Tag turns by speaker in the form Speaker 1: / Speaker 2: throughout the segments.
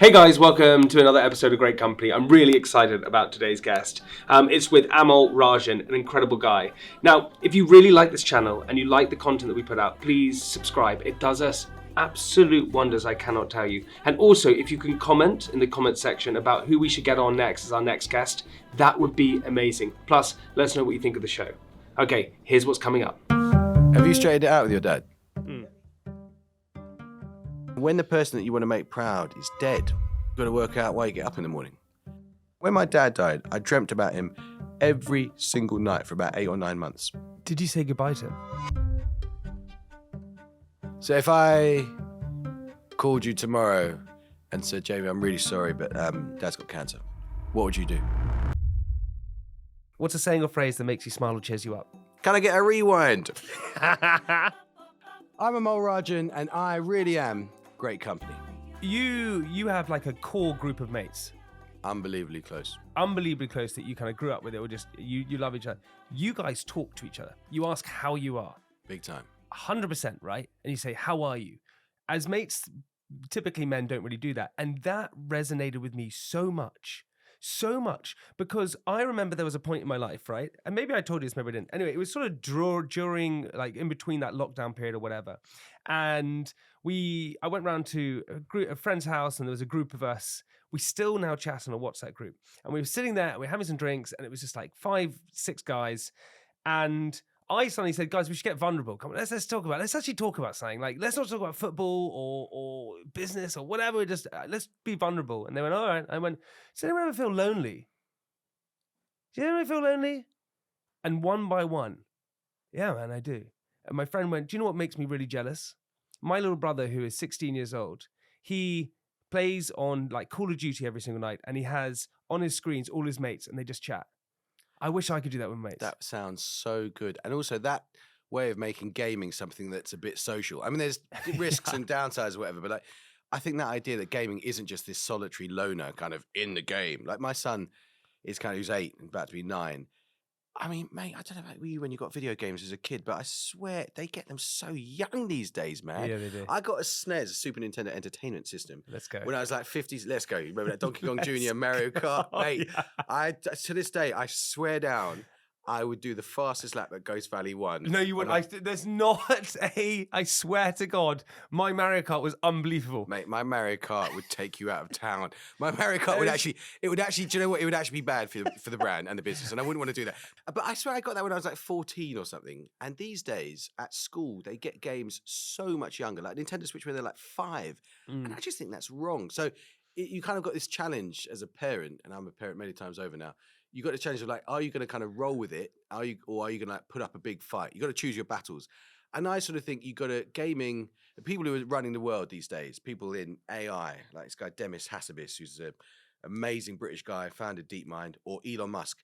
Speaker 1: Hey guys, welcome to another episode of Great Company. I'm really excited about today's guest. It's with Amol Rajan, an incredible guy. Now, if you really like this channel and you like the content that we put out, please subscribe. It does us absolute wonders, I cannot tell you. And also, if you can comment in the comment section about who we should get on next as our next guest, that would be amazing. Plus, let us know what you think of the show. Okay, here's what's coming up.
Speaker 2: Have you straightened it out with your dad? When the person that you want to make proud is dead, you've got to work out why you get up in the morning. When my dad died, I dreamt about him every single night for about 8 or 9 months.
Speaker 3: Did you say goodbye to him?
Speaker 2: So if I called you tomorrow and said, Jamie, I'm really sorry, but Dad's got cancer, what would you do?
Speaker 3: What's a saying or phrase that makes you smile or cheers you up?
Speaker 2: Can I get a rewind? I'm Amol Rajan, and I really am great company.
Speaker 3: You have like a core group of mates.
Speaker 2: Unbelievably close.
Speaker 3: Unbelievably close that you kind of grew up with it, or just you love each other. You guys talk to each other. You ask how you are.
Speaker 2: Big time.
Speaker 3: 100%, right? And you say, how are you? As mates, typically men don't really do that. And that resonated with me so much, because I remember there was a point in my life, right? And maybe I told you this, maybe I didn't. Anyway, it was sort of during, like in between that lockdown period or whatever. And I went round to a friend's house, and there was a group of us. We still now chat on a WhatsApp group. And we were sitting there, we were having some drinks, and it was just like 5, 6 guys. And I suddenly said, guys, we should get vulnerable. Come on, let's actually talk about something. Like, let's not talk about football or business or whatever. Just let's be vulnerable. And they went, all right. I went, does anyone ever feel lonely? Do you ever feel lonely? And one by one, yeah, man, I do. And my friend went, do you know what makes me really jealous? My little brother, who is 16 years old, he plays on like Call of Duty every single night, and he has on his screens all his mates, and they just chat. I wish I could do that with mates.
Speaker 2: That sounds so good. And also that way of making gaming something that's a bit social. I mean, there's risks and downsides or whatever, but I think that idea that gaming isn't just this solitary loner kind of in the game. Like my son is kind of, who's 8 and about to be 9. I mean, mate, I don't know about you when you got video games as a kid, but I swear they get them so young these days, man.
Speaker 3: Yeah, they do.
Speaker 2: I got a SNES, a Super Nintendo Entertainment System.
Speaker 3: Let's go.
Speaker 2: When I was like 50s, let's go. You remember that Donkey Kong Jr., Mario Kart? Mate,
Speaker 3: Yeah.
Speaker 2: To this day, I swear down, I would do the fastest lap at Ghost Valley 1.
Speaker 3: No, you wouldn't. There's not I swear to God, my Mario Kart was unbelievable.
Speaker 2: Mate, my Mario Kart would take you out of town. My Mario Kart would actually, do you know what? It would actually be bad for the brand and the business, and I wouldn't want to do that. But I swear I got that when I was like 14 or something. And these days at school, they get games so much younger, like Nintendo Switch when they're like 5. And I just think that's wrong. So you kind of got this challenge as a parent, and I'm a parent many times over now. You got the challenge of like, are you going to kind of roll with it? Or are you going to like put up a big fight? You got to choose your battles. And I sort of think you got to gaming, the people who are running the world these days, people in AI, like this guy Demis Hassabis, who's an amazing British guy, founded DeepMind, or Elon Musk,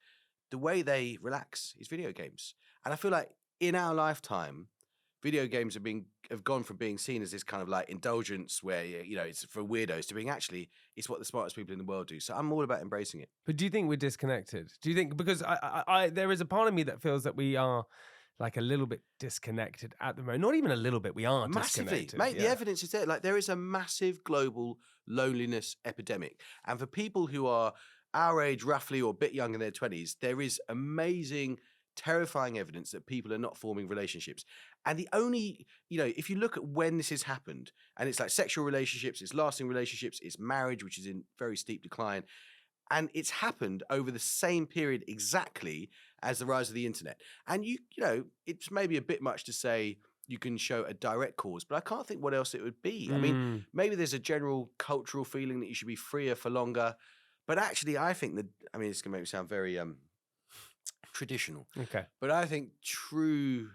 Speaker 2: the way they relax is video games. And I feel like in our lifetime, video games have gone from being seen as this kind of like indulgence where, you know, it's for weirdos to being actually, it's what the smartest people in the world do. So I'm all about embracing it.
Speaker 3: But do you think we're disconnected? Do you think, because I there is a part of me that feels that we are like a little bit disconnected at the moment. Not even a little bit, we are
Speaker 2: Massively.
Speaker 3: disconnected.
Speaker 2: Mate, the evidence is there. Like there is a massive global loneliness epidemic. And for people who are our age roughly or a bit young in their 20s, there is amazing, terrifying evidence that people are not forming relationships. And the only, you know, if you look at when this has happened, and it's like sexual relationships, it's lasting relationships, it's marriage, which is in very steep decline. And it's happened over the same period exactly as the rise of the internet. And you know, it's maybe a bit much to say you can show a direct cause, but I can't think what else it would be. I mean, maybe there's a general cultural feeling that you should be freer for longer. But actually, I think that, I mean, it's going to make me sound very traditional.
Speaker 3: Okay.
Speaker 2: But I think true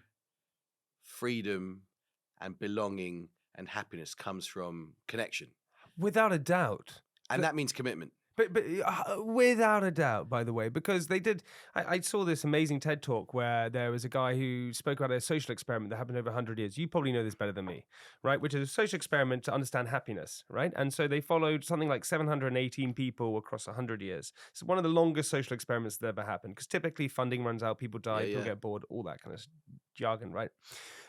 Speaker 2: freedom and belonging and happiness comes from connection.
Speaker 3: Without a doubt.
Speaker 2: And that means commitment.
Speaker 3: But without a doubt, by the way, because they did, I saw this amazing TED Talk where there was a guy who spoke about a social experiment that happened over 100 years. You probably know this better than me, right? Which is a social experiment to understand happiness, right? And so they followed something like 718 people across 100 years. So one of the longest social experiments that ever happened, because typically funding runs out, people die, people get bored, all that kind of jargon, right?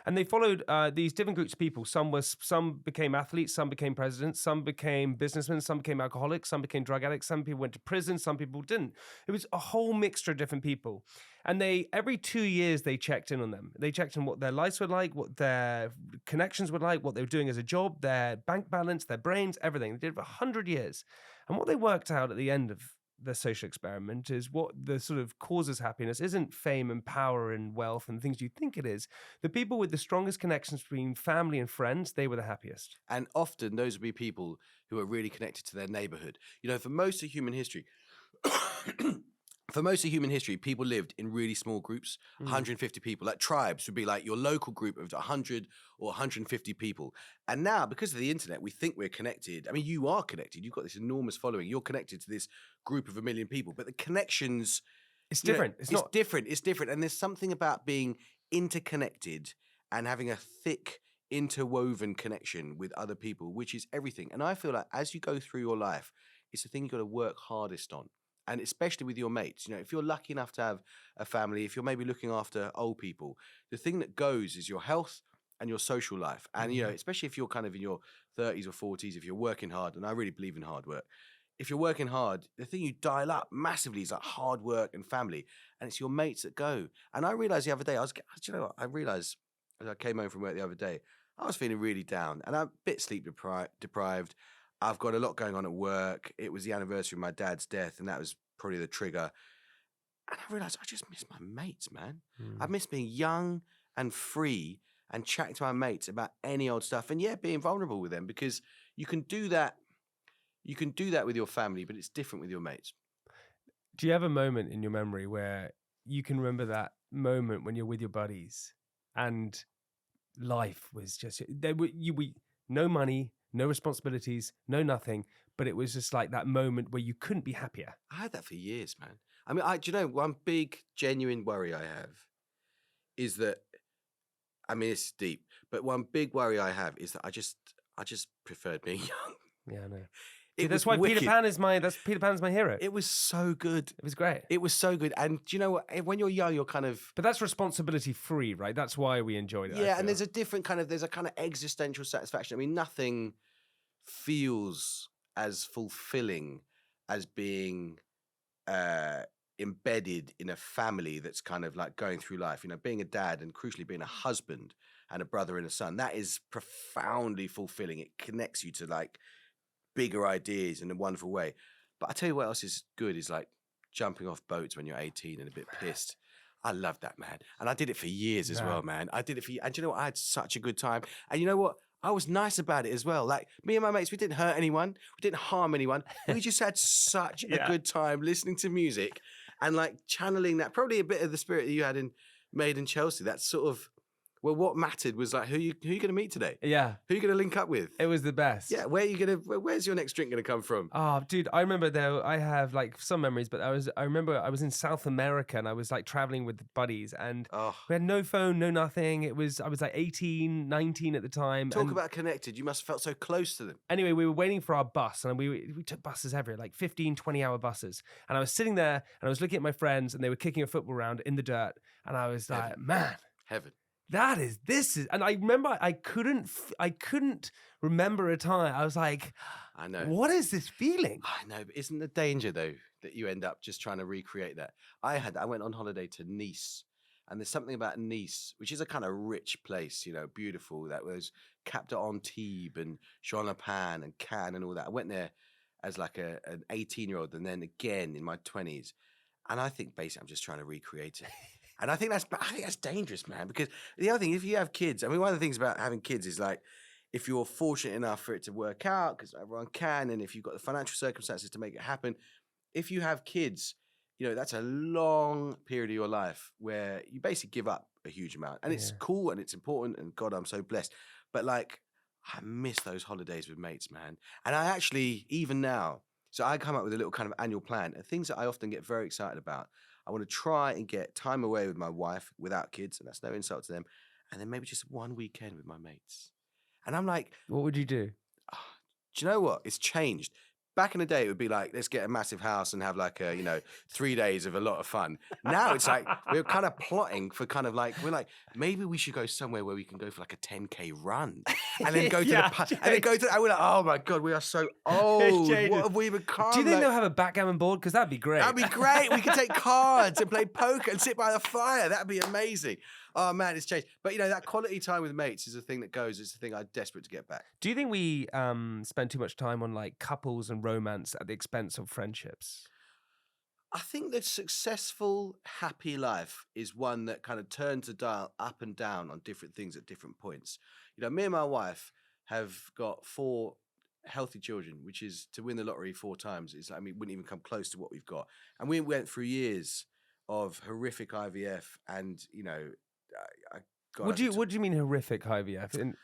Speaker 3: And they followed these different groups of people. Some became athletes, some became presidents, some became businessmen, some became alcoholics, some became drug addicts, some people went to prison, some people didn't. It was a whole mixture of different people. And every 2 years they checked in on them. They checked on what their lives were like, what their connections were like, what they were doing as a job, their bank balance, their brains, everything. They did it for 100 years. And what they worked out at the end of the social experiment is what the sort of causes happiness isn't fame and power and wealth and things you think it is. The people with the strongest connections between family and friends, they were the happiest.
Speaker 2: And often those would be people who are really connected to their neighborhood. You know, for most of human history, people lived in really small groups, 150 people. Like tribes would be like your local group of 100 or 150 people. And now, because of the internet, we think we're connected. I mean, you are connected. You've got this enormous following. You're connected to this group of 1 million people. But the connections...
Speaker 3: It's different. It's
Speaker 2: different. And there's something about being interconnected and having a thick, interwoven connection with other people, which is everything. And I feel like as you go through your life, it's the thing you've got to work hardest on. And especially with your mates, you know, if you're lucky enough to have a family, if you're maybe looking after old people, the thing that goes is your health and your social life. And, you know, especially if you're kind of in your 30s or 40s, if you're working hard, and I really believe in hard work, if you're working hard, the thing you dial up massively is like hard work and family. And it's your mates that go. And I realized the other day, I realized as I came home from work the other day, I was feeling really down and I'm a bit sleep deprived. I've got a lot going on at work. It was the anniversary of my dad's death, and that was probably the trigger. And I realised I just miss my mates, man. I miss being young and free and chatting to my mates about any old stuff. And yeah, being vulnerable with them, because you can do that. You can do that with your family, but it's different with your mates.
Speaker 3: Do you have a moment in your memory where you can remember that moment when you're with your buddies and life was just no money, no responsibilities, no nothing, but it was just like that moment where you couldn't be happier?
Speaker 2: I had that for years, man. I mean, do you know, one big genuine worry I have is that, I mean, it's deep, but one big worry I have is that I just preferred being young.
Speaker 3: Yeah, I know.
Speaker 2: It
Speaker 3: That's
Speaker 2: was
Speaker 3: why
Speaker 2: wicked.
Speaker 3: Peter Pan's my hero.
Speaker 2: It was so good.
Speaker 3: It was great.
Speaker 2: It was so good. And do you know what? When you're young, you're kind of...
Speaker 3: But that's responsibility free, right? That's why we enjoyed it.
Speaker 2: Yeah, and there's a kind of existential satisfaction. I mean, nothing feels as fulfilling as being embedded in a family that's kind of like going through life. You know, being a dad and crucially being a husband and a brother and a son, that is profoundly fulfilling. It connects you to like bigger ideas in a wonderful way. But I tell you what else is good is like jumping off boats when you're 18 and a bit pissed. I love that, man. And I did it for years as well, man. I did it for years. And you know what? I had such a good time. And you know what? I was nice about it as well. Like me and my mates, we didn't hurt anyone. We didn't harm anyone. We just had such a good time listening to music and like channeling that, probably a bit of the spirit that you had in Made in Chelsea. That sort of, well, what mattered was like, who you going to meet today?
Speaker 3: Yeah.
Speaker 2: Who are you going to link up with?
Speaker 3: It was the best.
Speaker 2: Yeah. Where's your next drink going to come from?
Speaker 3: Oh, dude, I remember though, I have like some memories, but I remember I was in South America and I was like traveling with buddies and we had no phone, no nothing. I was like 18, 19 at the time.
Speaker 2: Talk about connected. You must have felt so close to them.
Speaker 3: Anyway, we were waiting for our bus and we took buses everywhere, like 15, 20-hour buses. And I was sitting there and I was looking at my friends and they were kicking a football around in the dirt. And I was like, man.
Speaker 2: Heaven.
Speaker 3: This is, and I remember I couldn't remember a time. I was like,
Speaker 2: I know.
Speaker 3: What is this feeling?
Speaker 2: I know, but isn't the danger though that you end up just trying to recreate that? I went on holiday to Nice, and there's something about Nice, which is a kind of rich place, you know, beautiful. That was Cap d'Antibes and Jean Le Pen and Cannes and all that. I went there as like an 18-year-old, and then again in my 20s, and I think basically I'm just trying to recreate it. And I think that's dangerous, man, because the other thing, if you have kids, I mean, one of the things about having kids is like, if you're fortunate enough for it to work out, because everyone can, and if you've got the financial circumstances to make it happen, if you have kids, you know, that's a long period of your life where you basically give up a huge amount. And it's cool and it's important, and God, I'm so blessed. But like, I miss those holidays with mates, man. And I actually, even now, so I come up with a little kind of annual plan, and things that I often get very excited about. I want to try and get time away with my wife without kids, and that's no insult to them. And then maybe just one weekend with my mates. And I'm like,
Speaker 3: what would you do?
Speaker 2: Do you know what? It's changed. back in the day, it would be like, let's get a massive house and have like 3 days of a lot of fun. Now it's like, we're kind of plotting for we're like, maybe we should go somewhere where we can go for like a 10K run and then go to
Speaker 3: Yeah,
Speaker 2: the pub. And then go to, and we're like, oh my God, we are so old. What have we become?
Speaker 3: Do you think they'll have a backgammon board? Because that'd be great.
Speaker 2: That'd be great. We could take cards and play poker and sit by the fire. That'd be amazing. Oh man, it's changed. But that quality time with mates is a thing that goes. It's the thing I'm desperate to get back.
Speaker 3: Do you think we spend too much time on like couples and romance at the expense of friendships?
Speaker 2: I think the successful, happy life is one that kind of turns the dial up and down on different things at different points. Me and my wife have got 4 healthy children, which is to win the lottery 4 times. Wouldn't even come close to what we've got. And we went through years of horrific IVF, and
Speaker 3: What do you mean horrific IVF?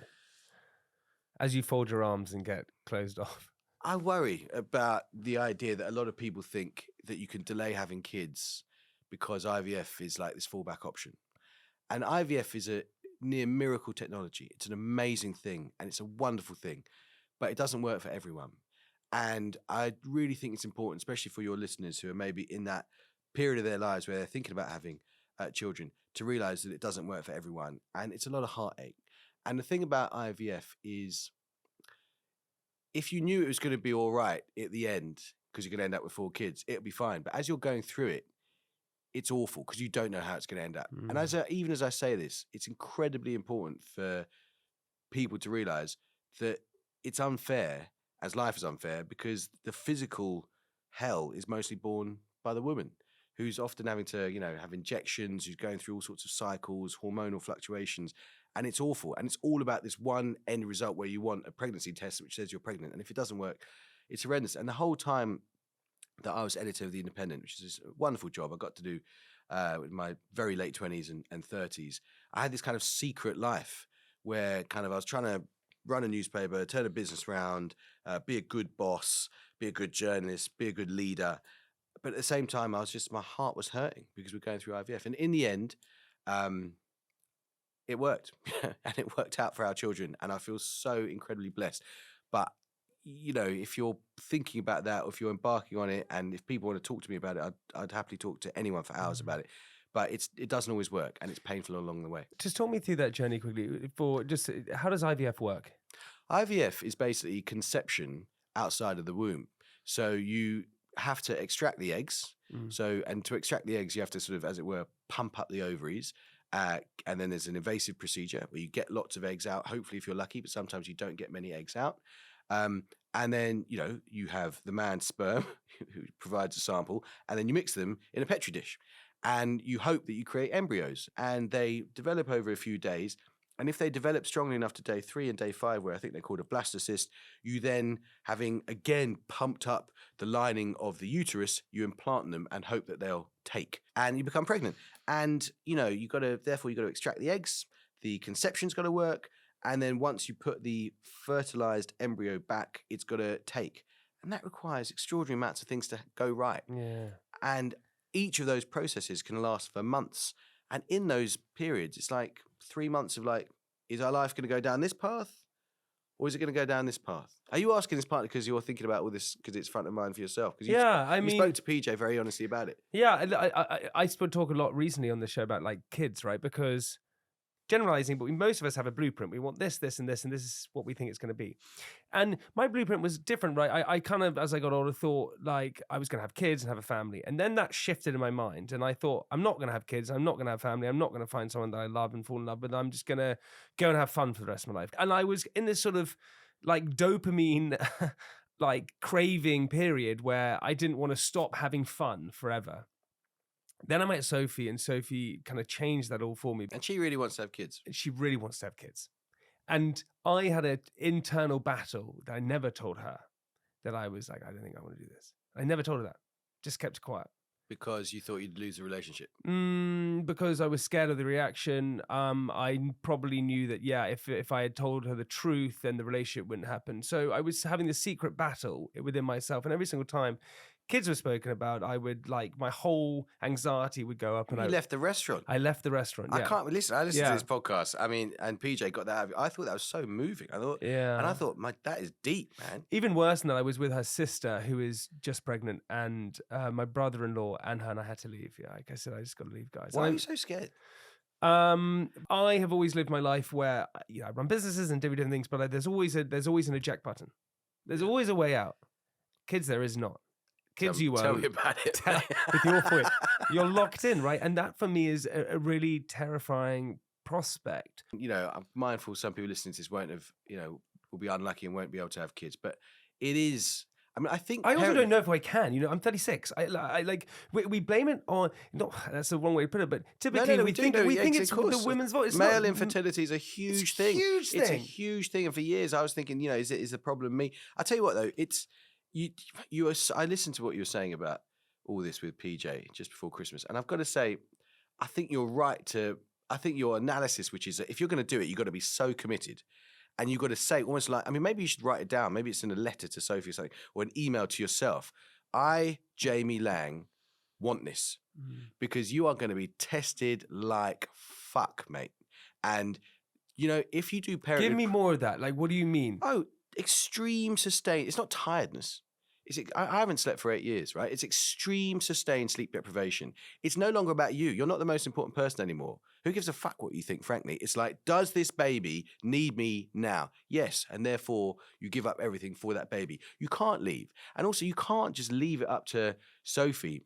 Speaker 3: As you fold your arms and get closed off.
Speaker 2: I worry about the idea that a lot of people think that you can delay having kids because IVF is like this fallback option. And IVF is a near miracle technology. It's an amazing thing and it's a wonderful thing, but it doesn't work for everyone. And I really think it's important, especially for your listeners who are maybe in that period of their lives where they're thinking about having children, to realize that it doesn't work for everyone. And it's a lot of heartache. And the thing about IVF is, if you knew it was going to be all right at the end, because you're going to end up with 4 kids, it'll be fine. But as you're going through it, it's awful because you don't know how it's going to end up. And even as I say this, it's incredibly important for people to realize that it's unfair, as life is unfair, because the physical hell is mostly borne by the woman, who's often having to, have injections, who's going through all sorts of cycles, hormonal fluctuations. And it's awful. And it's all about this one end result where you want a pregnancy test which says you're pregnant. And if it doesn't work, it's horrendous. And the whole time that I was editor of The Independent, which is a wonderful job I got to do in my very late 20s and 30s, I had this kind of secret life where I was trying to run a newspaper, turn a business around, be a good boss, be a good journalist, be a good leader. But at the same time, my heart was hurting because we're going through IVF. And in the end, it worked. And it worked out for our children. And I feel so incredibly blessed. But, if you're thinking about that, or if you're embarking on it, and if people want to talk to me about it, I'd happily talk to anyone for hours about it. But it doesn't always work, and it's painful along the way.
Speaker 3: Just talk me through that journey quickly. How does IVF work?
Speaker 2: IVF is basically conception outside of the womb. So you have to extract the eggs. And to extract the eggs, you have to sort of, as it were, pump up the ovaries. And then there's an invasive procedure where you get lots of eggs out, hopefully if you're lucky, but sometimes you don't get many eggs out. And then, you have the man's sperm who provides a sample, and then you mix them in a Petri dish. And you hope that you create embryos, and they develop over a few days. And if they develop strongly enough to day 3 and day 5, where I think they're called a blastocyst, you then, having again pumped up the lining of the uterus, you implant them and hope that they'll take, and you become pregnant. And you've got to extract the eggs. The conception's got to work, and then once you put the fertilized embryo back, it's got to take, and that requires extraordinary amounts of things to go right.
Speaker 3: Yeah,
Speaker 2: and each of those processes can last for months. And in those periods, it's like 3 months of is our life going to go down this path, or is it going to go down this path? Are you asking this partly because you're thinking about all this because it's front of mind for yourself? You spoke to PJ very honestly about it.
Speaker 3: Yeah, I talk a lot recently on the show about kids, right? Because generalizing, but most of us have a blueprint. We want this, this, and this, and this is what we think it's going to be. And my blueprint was different, right? I kind of, as I got older, thought I was going to have kids and have a family. And then that shifted in my mind. And I thought, I'm not going to have kids. I'm not going to have family. I'm not going to find someone that I love and fall in love with. I'm just going to go and have fun for the rest of my life. And I was in this sort of dopamine, craving period where I didn't want to stop having fun forever. Then I met Sophie, and Sophie kind of changed that all for me.
Speaker 2: And she really wants to have kids.
Speaker 3: She really wants to have kids. And I had an internal battle that I never told her, that I was like, I don't think I want to do this. I never told her that. Just kept quiet.
Speaker 2: Because you thought you'd lose the relationship?
Speaker 3: Because I was scared of the reaction. I probably knew that, if I had told her the truth, then the relationship wouldn't happen. So I was having this secret battle within myself. And every single time kids were spoken about, I would my whole anxiety would go up, and
Speaker 2: You left the restaurant.
Speaker 3: I left the restaurant. Yeah.
Speaker 2: I can't listen. I listened
Speaker 3: Yeah.
Speaker 2: to this podcast. I mean, and PJ got that out of it. I thought that was so moving. I thought,
Speaker 3: Yeah.
Speaker 2: and I thought, that is deep, man.
Speaker 3: Even worse than that, I was with her sister, who is just pregnant, and my brother-in-law and her, and I had to leave. Yeah, like I said, I just got to leave, guys.
Speaker 2: Why are you so scared?
Speaker 3: I have always lived my life where I run businesses and do different things, but there's always an eject button. There's always a way out. Kids, there is not. Kids, you won't.
Speaker 2: Tell me about it.
Speaker 3: With your point, you're locked in, right? And that for me is a really terrifying prospect.
Speaker 2: I'm mindful some people listening to this won't have, will be unlucky and won't be able to have kids, but it is. I mean, I think
Speaker 3: I also don't know if I can. I'm 36. We blame it on. No, that's the wrong way to put it. But typically, we think it's the women's voice.
Speaker 2: Male infertility is a huge thing.
Speaker 3: Huge thing.
Speaker 2: It's a huge thing. And for years, I was thinking, is the problem me? I tell you what, though, it's you. I listened to what you were saying about all this with PJ just before Christmas, and I've got to say, I think you're right to. I think your analysis, which is that if you're going to do it, you've got to be so committed. And you've got to say, almost like, maybe you should write it down. Maybe it's in a letter to Sophie or something, or an email to yourself. I, Jamie Laing, want this. Because you are going to be tested like fuck, mate. And, if you do parenting...
Speaker 3: Give me more of that. Like, what do you mean?
Speaker 2: Oh, extreme sustained... It's not tiredness. I haven't slept for 8 years, right? It's extreme sustained sleep deprivation. It's no longer about you. You're not the most important person anymore. Who gives a fuck what you think, frankly? It's like, does this baby need me now? Yes, and therefore you give up everything for that baby. You can't leave. And also you can't just leave it up to Sophie.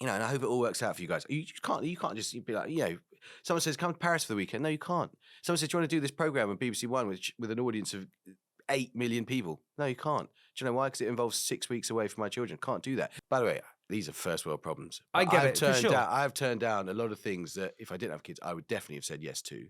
Speaker 2: And I hope it all works out for you guys. You can't just be like, someone says, come to Paris for the weekend. No, you can't. Someone says, do you want to do this program on BBC One with an audience of 8 million people? No, you can't. Do you know why? Because it involves 6 weeks away from my children. Can't do that. By the way, these are first world problems.
Speaker 3: I get it, for sure.
Speaker 2: I've turned down a lot of things that if I didn't have kids, I would definitely have said yes to.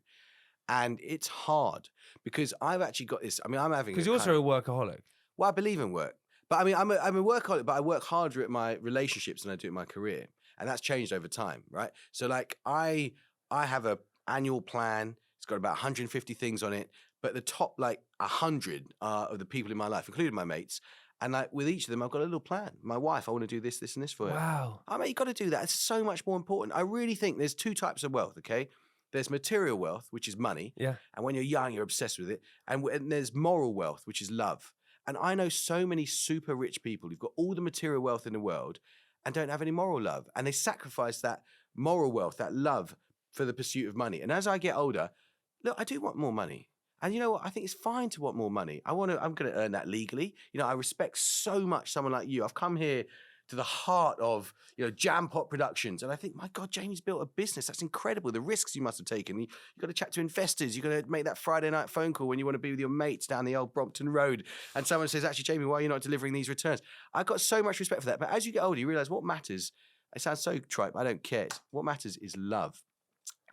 Speaker 2: And it's hard because I've actually got this. I'm having...
Speaker 3: Because you're also a workaholic.
Speaker 2: Well, I believe in work. But I'm a workaholic, but I work harder at my relationships than I do at my career. And that's changed over time, right? So I have a annual plan. It's got about 150 things on it. But the top 100 of the people in my life, including my mates, and with each of them, I've got a little plan. My wife, I want to do this, this, and this for her.
Speaker 3: Wow.
Speaker 2: You've got to do that. It's so much more important. I really think there's 2 types of wealth, okay? There's material wealth, which is money.
Speaker 3: Yeah.
Speaker 2: And when you're young, you're obsessed with it. And there's moral wealth, which is love. And I know so many super rich people who've got all the material wealth in the world and don't have any moral love. And they sacrifice that moral wealth, that love, for the pursuit of money. And as I get older, look, I do want more money. And you know what? I think it's fine to want more money. I'm going to earn that legally. I respect so much someone like you. I've come here to the heart of, Jam Pot Productions. And I think, my God, Jamie's built a business. That's incredible. The risks you must have taken. You've got to chat to investors. You've got to make that Friday night phone call when you want to be with your mates down the old Brompton Road. And someone says, actually, Jamie, why are you not delivering these returns? I've got so much respect for that. But as you get older, you realize what matters. It sounds so trite, but I don't care. What matters is love.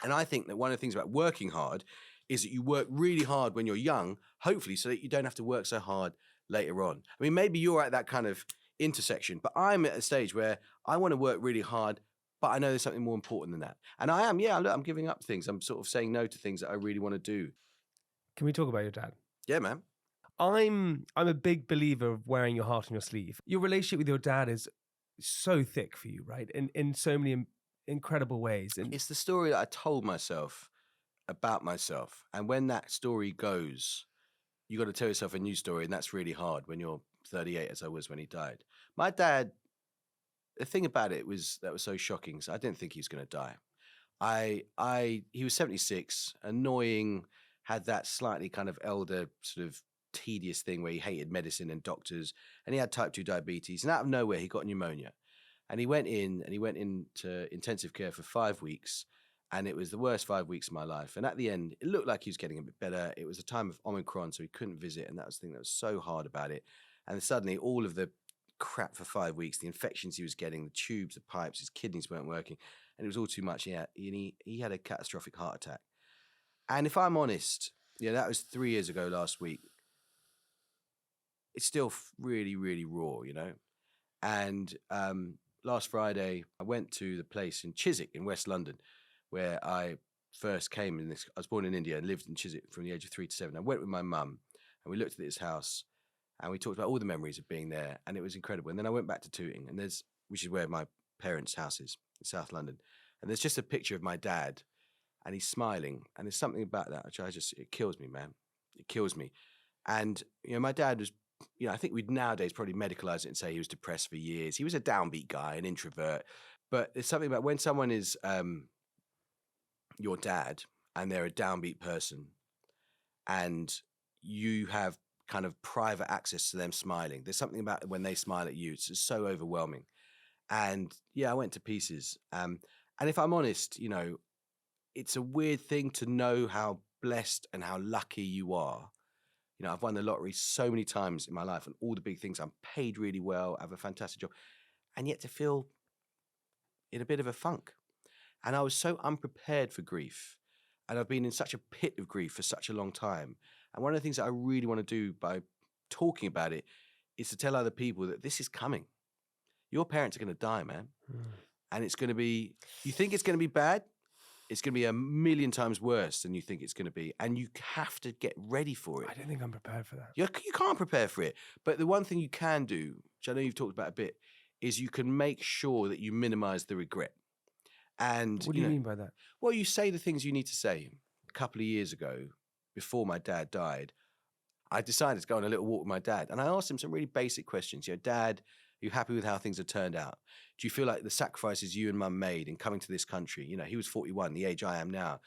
Speaker 2: And I think that one of the things about working hard is that you work really hard when you're young, hopefully, so that you don't have to work so hard later on. Maybe you're at that kind of intersection, but I'm at a stage where I want to work really hard, but I know there's something more important than that. And I am, look, I'm giving up things. I'm sort of saying no to things that I really want to do.
Speaker 3: Can we talk about your dad?
Speaker 2: Yeah, man.
Speaker 3: I'm a big believer of wearing your heart on your sleeve. Your relationship with your dad is so thick for you, right? In so many incredible ways. And
Speaker 2: it's the story that I told myself about myself. And when that story goes, you got to tell yourself a new story. And that's really hard when you're 38, as I was when he died. My dad, the thing about it that was so shocking. So I didn't think he was going to die. He was 76, annoying, had that slightly kind of elder sort of tedious thing where he hated medicine and doctors, and he had type 2 diabetes. And out of nowhere, he got pneumonia. And he went into intensive care for 5 weeks. And it was the worst 5 weeks of my life. And at the end, it looked like he was getting a bit better. It was a time of Omicron, so he couldn't visit. And that was the thing that was so hard about it. And suddenly, all of the crap for 5 weeks, the infections he was getting, the tubes, the pipes, his kidneys weren't working. And it was all too much. He had a catastrophic heart attack. And if I'm honest, that was 3 years ago last week. It's still really, really raw, And last Friday, I went to the place in Chiswick in West London, where I first came I was born in India and lived in Chiswick from the age of 3 to 7. I went with my mum and we looked at this house And we talked about all the memories of being there, and it was incredible. And then I went back to Tooting, which is where my parents' house is, in South London. And there's just a picture of my dad, and he's smiling. And there's something about that which it kills me, man. It kills me. And, my dad was, I think we'd nowadays probably medicalize it and say he was depressed for years. He was a downbeat guy, an introvert. But there's something about when someone is your dad and they're a downbeat person and you have kind of private access to them smiling. There's something about when they smile at you. It's just so overwhelming. And I went to pieces. And if I'm honest, it's a weird thing to know how blessed and how lucky you are. I've won the lottery so many times in my life and all the big things. I'm paid really well. I have a fantastic job. And yet to feel in a bit of a funk. And I was so unprepared for grief. And I've been in such a pit of grief for such a long time. And one of the things that I really want to do by talking about it is to tell other people that this is coming. Your parents are going to die, man. And it's going to be, you think it's going to be bad? It's going to be a million times worse than you think it's going to be. And you have to get ready for it.
Speaker 3: I don't think I'm prepared for that.
Speaker 2: You can't prepare for it. But the one thing you can do, which I know you've talked about a bit, is you can make sure that you minimize the regret. And
Speaker 3: what do you mean by that?
Speaker 2: Well, you say the things you need to say. A couple of years ago, before my dad died, I decided to go on a little walk with my dad. And I asked him some really basic questions. Dad, are you happy with how things have turned out? Do you feel like the sacrifices you and Mum made in coming to this country? He was 41, the age I am now,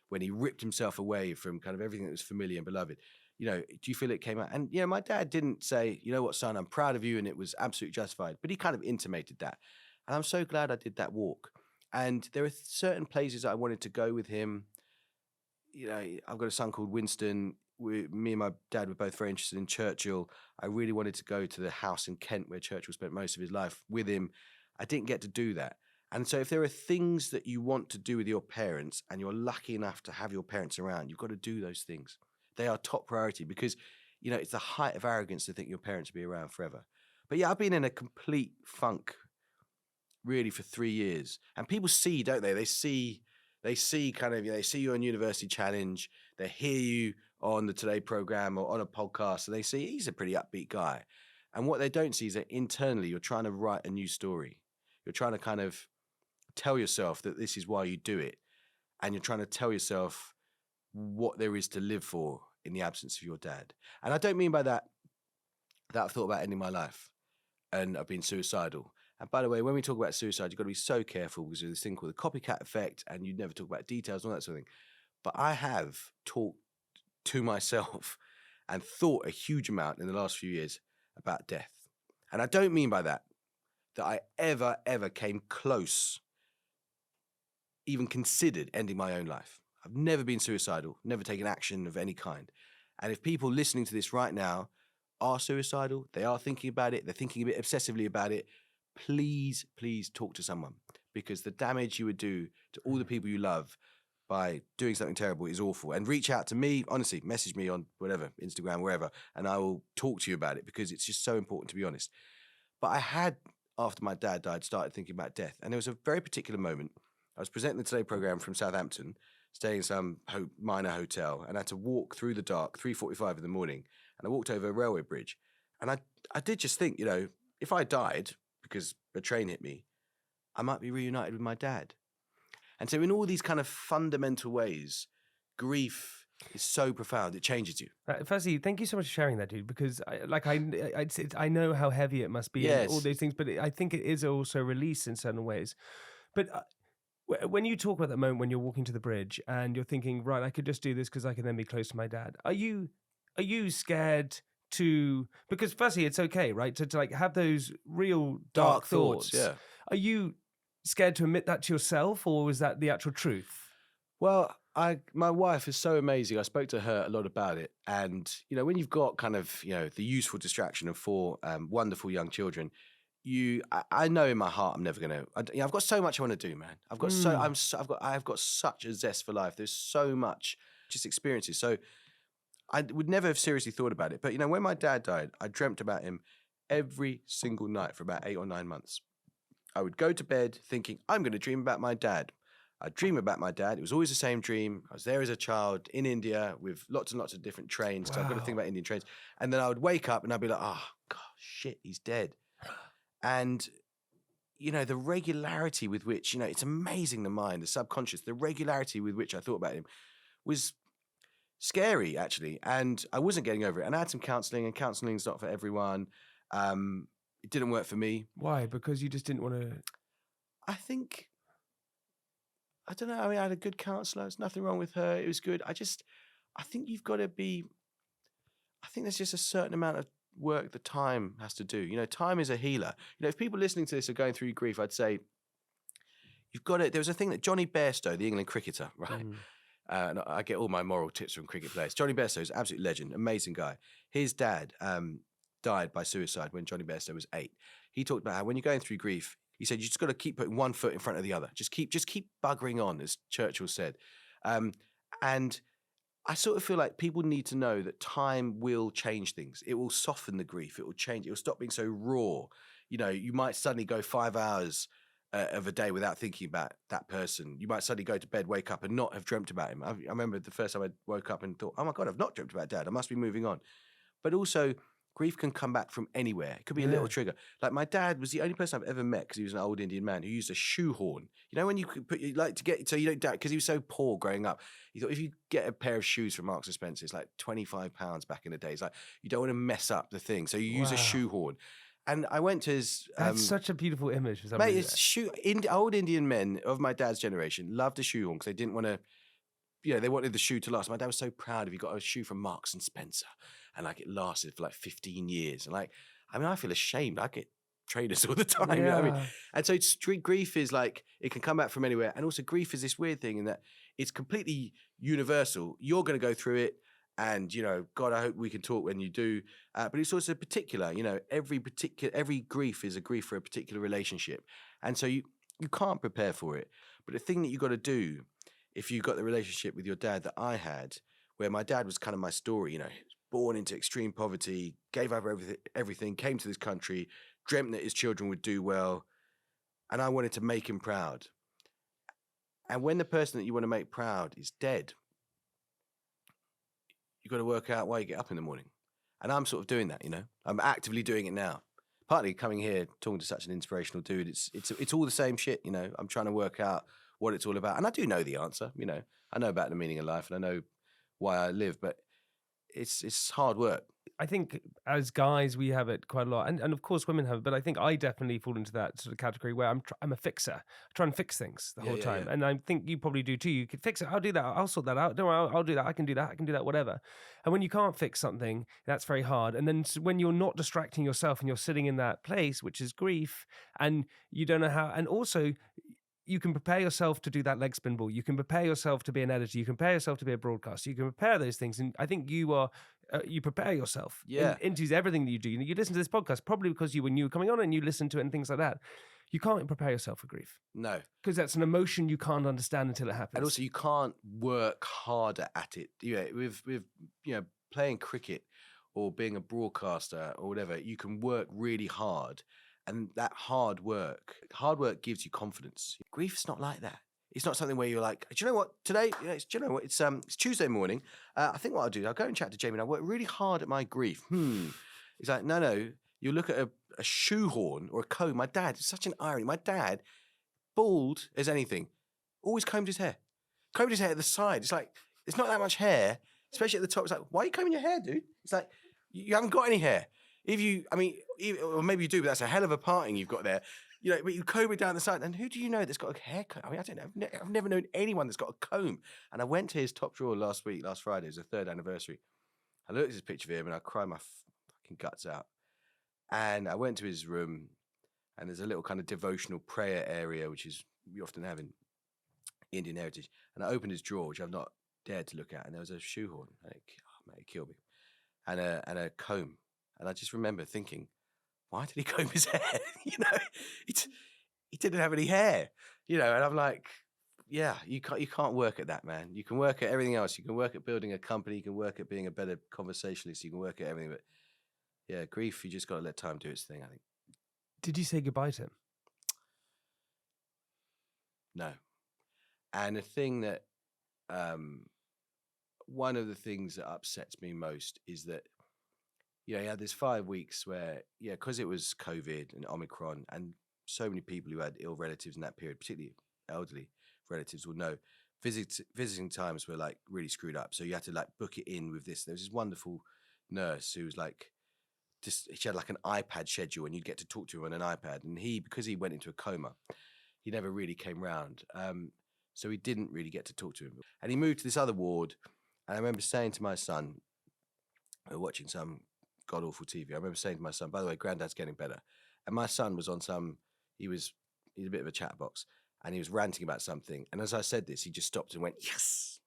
Speaker 2: when he ripped himself away from kind of everything that was familiar and beloved. Do you feel it came out? And, my dad didn't say, you know what, son, I'm proud of you, and it was absolutely justified. But he kind of intimated that. And I'm so glad I did that walk. And there are certain places I wanted to go with him. I've got a son called Winston. Me and my dad were both very interested in Churchill. I really wanted to go to the house in Kent where Churchill spent most of his life with him. I didn't get to do that. And so if there are things that you want to do with your parents and you're lucky enough to have your parents around, you've got to do those things. They are top priority because, it's the height of arrogance to think your parents will be around forever. But I've been in a complete funk really for 3 years. And people see, don't they? They see kind of, they see you on University Challenge. They hear you on the Today program or on a podcast, and they see he's a pretty upbeat guy. And what they don't see is that internally you're trying to write a new story. You're trying to kind of tell yourself that this is why you do it. And you're trying to tell yourself what there is to live for in the absence of your dad. And I don't mean by that I've thought about ending my life and I've been suicidal. And by the way, when we talk about suicide, you've got to be so careful because there's this thing called the copycat effect and you never talk about details and all that sort of thing. But I have talked to myself and thought a huge amount in the last few years about death. And I don't mean by that I ever came close, even considered ending my own life. I've never been suicidal, never taken action of any kind. And if people listening to this right now are suicidal, they are thinking about it, they're thinking a bit obsessively about it, please talk to someone, because the damage you would do to all the people you love by doing something terrible is awful. And reach out to me, honestly, message me on whatever, Instagram, wherever, and I will talk to you about it because it's just so important to be honest. But I had, after my dad died, started thinking about death. And there was a very particular moment. I was presenting the Today program from Southampton, staying in some minor hotel, and I had to walk through the dark, 3:45 in the morning, and I walked over a railway bridge. And I did just think, if I died because a train hit me, I might be reunited with my dad. And so in all these kind of fundamental ways, grief is so profound, it changes you.
Speaker 3: Firstly, thank you so much for sharing that, dude, because I know how heavy it must be,
Speaker 2: Yes.
Speaker 3: and all those things, but I think it is also a release in certain ways. But when you talk about that moment when you're walking to the bridge and you're thinking, right, I could just do this because I can then be close to my dad, are you scared to, because firstly, it's okay, right, to like have those real dark thoughts.
Speaker 2: Yeah.
Speaker 3: Are you scared to admit that to yourself, or is that the actual truth?
Speaker 2: Well, my wife is so amazing. I spoke to her a lot about it. And, when you've got kind of, the useful distraction of 4 wonderful young children, I know in my heart I'm never going to, I've got so much I want to do, man. I've got I've got such a zest for life. There's so much just experiences. So I would never have seriously thought about it. But, when my dad died, I dreamt about him every single night for about 8 or 9 months. I would go to bed thinking, I'm going to dream about my dad. I dream about my dad. It was always the same dream. I was there as a child in India with lots and lots of different trains. So I've got to think about Indian trains. And then I would wake up and I'd be like, oh, God, shit, he's dead. And, you know, the regularity with which, you know, it's amazing, the mind, the subconscious, the regularity with which I thought about him was scary, actually. And I wasn't getting over it. And I had some counselling, and counselling's not for everyone. It didn't work for me.
Speaker 3: Why? Because you just didn't want to...
Speaker 2: I think... I don't know. I mean, I had a good counsellor. There's nothing wrong with her. It was good. I think you've got to be, I think there's just a certain amount of work that time has to do. You know, time is a healer. You know, if people listening to this are going through grief, I'd say, you've got to, there was a thing that Johnny Bairstow, the England cricketer, right? And I get all my moral tips from cricket players. Johnny Bairstow is an absolute legend, amazing guy. His dad died by suicide when Johnny Bairstow was 8. He talked about how when you're going through grief, he said, you just got to keep putting one foot in front of the other. Just keep buggering on, as Churchill said. And I sort of feel like people need to know that time will change things. It will soften the grief. It will change. It will stop being so raw. You know, you might suddenly go 5 hours of a day without thinking about that person. You might suddenly go to bed, wake up and not have dreamt about him. I remember the first time I woke up and thought, oh my God, I've not dreamt about Dad. I must be moving on. But also, grief can come back from anywhere. It could be a little trigger. Like my dad was the only person I've ever met, because he was an old Indian man who used a shoehorn. You know, when you could put, you like to get, so you don't, because he was so poor growing up, he thought if you get a pair of shoes from Marks and Spencer, it's like £25 back in the day. It's like, you don't want to mess up the thing. So you use a shoehorn. And I went to his...
Speaker 3: That's such a beautiful image.
Speaker 2: Mate, it's old Indian men of my dad's generation loved a shoehorn because they didn't want to, you know, they wanted the shoe to last. My dad was so proud if he got a shoe from Marks and Spencer, and like it lasted for like 15 years. And like, I mean, I feel ashamed. I get trainers all the time. You know what I mean? And so street grief is like, it can come back from anywhere. And also grief is this weird thing in that it's completely universal. You're going to go through it. And, you know, God, I hope we can talk when you do. But it's also particular, you know, every grief is a grief for a particular relationship. And so you can't prepare for it. But the thing that you got to do, if you've got the relationship with your dad that I had, where my dad was kind of my story, you know, born into extreme poverty, gave up everything, came to this country, dreamt that his children would do well. And I wanted to make him proud. And when the person that you want to make proud is dead, you've got to work out why you get up in the morning. And I'm sort of doing that, you know. I'm actively doing it now. Partly coming here, talking to such an inspirational dude, it's all the same shit, you know. I'm trying to work out what it's all about. And I do know the answer, you know. I know about the meaning of life and I know why I live, but it's hard work.
Speaker 3: I think as guys, we have it quite a lot. And of course, women have it. But I think I definitely fall into that sort of category where I'm a fixer. I try and fix things the whole time. Yeah. And I think you probably do too. You could fix it. I'll do that. I'll sort that out. Don't worry, I'll do that. I can do that, whatever. And when you can't fix something, that's very hard. And then when you're not distracting yourself and you're sitting in that place, which is grief, and you don't know how, and also you can prepare yourself to do that leg spin ball. You can prepare yourself to be an editor. You can prepare yourself to be a broadcaster. You can prepare those things. And I think you prepare yourself into everything that you do. You listen to this podcast probably because when you were coming on and you listen to it and things like that. You can't prepare yourself for grief.
Speaker 2: No.
Speaker 3: Because that's an emotion you can't understand until it happens.
Speaker 2: And also you can't work harder at it. With playing cricket or being a broadcaster or whatever, you can work really hard. And that hard work gives you confidence. Grief's not like that. It's not something where you're like, do you know what, today, it's Tuesday morning. I think what I'll do, I'll go and chat to Jamie and I work really hard at my grief. It's like, no, you look at a shoehorn or a comb. My dad, it's such an irony. My dad, bald as anything, always combed his hair. Combed his hair at the side. It's like, it's not that much hair, especially at the top. It's like, why are you combing your hair, dude? It's like, you haven't got any hair. Or maybe you do, but that's a hell of a parting you've got there. You know, but you comb it down the side. And who do you know that's got a haircut? I mean, I don't know. I've never known anyone that's got a comb. And I went to his top drawer last Friday. It was the 3rd anniversary. I looked at his picture of him and I cried my fucking guts out. And I went to his room and there's a little kind of devotional prayer area, which is we often have in Indian heritage. And I opened his drawer, which I've not dared to look at. And there was a shoehorn. And it killed me. And a comb. And I just remember thinking, why did he comb his hair? You know, he didn't have any hair. You know, and I'm like, yeah, you can't work at that, man. You can work at everything else. You can work at building a company. You can work at being a better conversationalist. You can work at everything. But yeah, grief, you just got to let time do its thing, I think.
Speaker 3: Did you say goodbye to him?
Speaker 2: No. And the thing that, one of the things that upsets me most is that, you had this 5 weeks where, because it was COVID and Omicron, and so many people who had ill relatives in that period, particularly elderly relatives, will know visiting times were like really screwed up. So you had to like book it in with this. There was this wonderful nurse who was like, she had like an iPad schedule, and you'd get to talk to him on an iPad. And because he went into a coma, he never really came round. So he didn't really get to talk to him. And he moved to this other ward. And I remember saying to my son, we were watching some god-awful TV. I remember saying to my son, by the way, Granddad's getting better. And my son was on he's a bit of a chatterbox. And he was ranting about something. And as I said this, he just stopped and went, yes.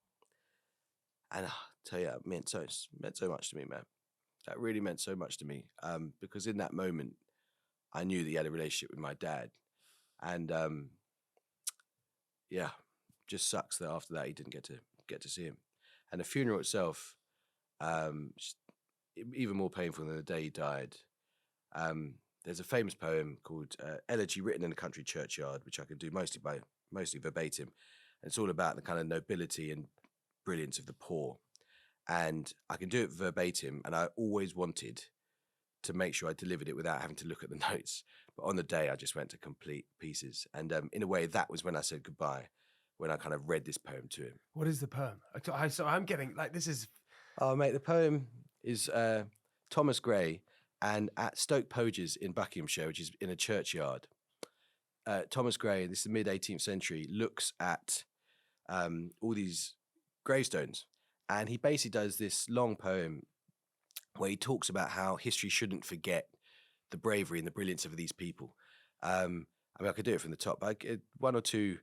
Speaker 2: And I tell you, it meant so much to me, man. That really meant so much to me. Because in that moment, I knew that he had a relationship with my dad. And just sucks that after that he didn't get to see him. And the funeral itself, even more painful than the day he died. There's a famous poem called Elegy written in a country churchyard, which I could do mostly verbatim. And it's all about the kind of nobility and brilliance of the poor. And I can do it verbatim, and I always wanted to make sure I delivered it without having to look at the notes. But on the day, I just went to complete pieces. And in a way, that was when I said goodbye, when I kind of read this poem to him.
Speaker 3: What is the poem? So I'm getting, like, this is...
Speaker 2: Oh, mate, the poem is Thomas Gray, and at Stoke Poges in Buckinghamshire, which is in a churchyard. Thomas Gray, this is the mid-18th century, looks at all these gravestones. And he basically does this long poem where he talks about how history shouldn't forget the bravery and the brilliance of these people. I could do it from the top, but one or two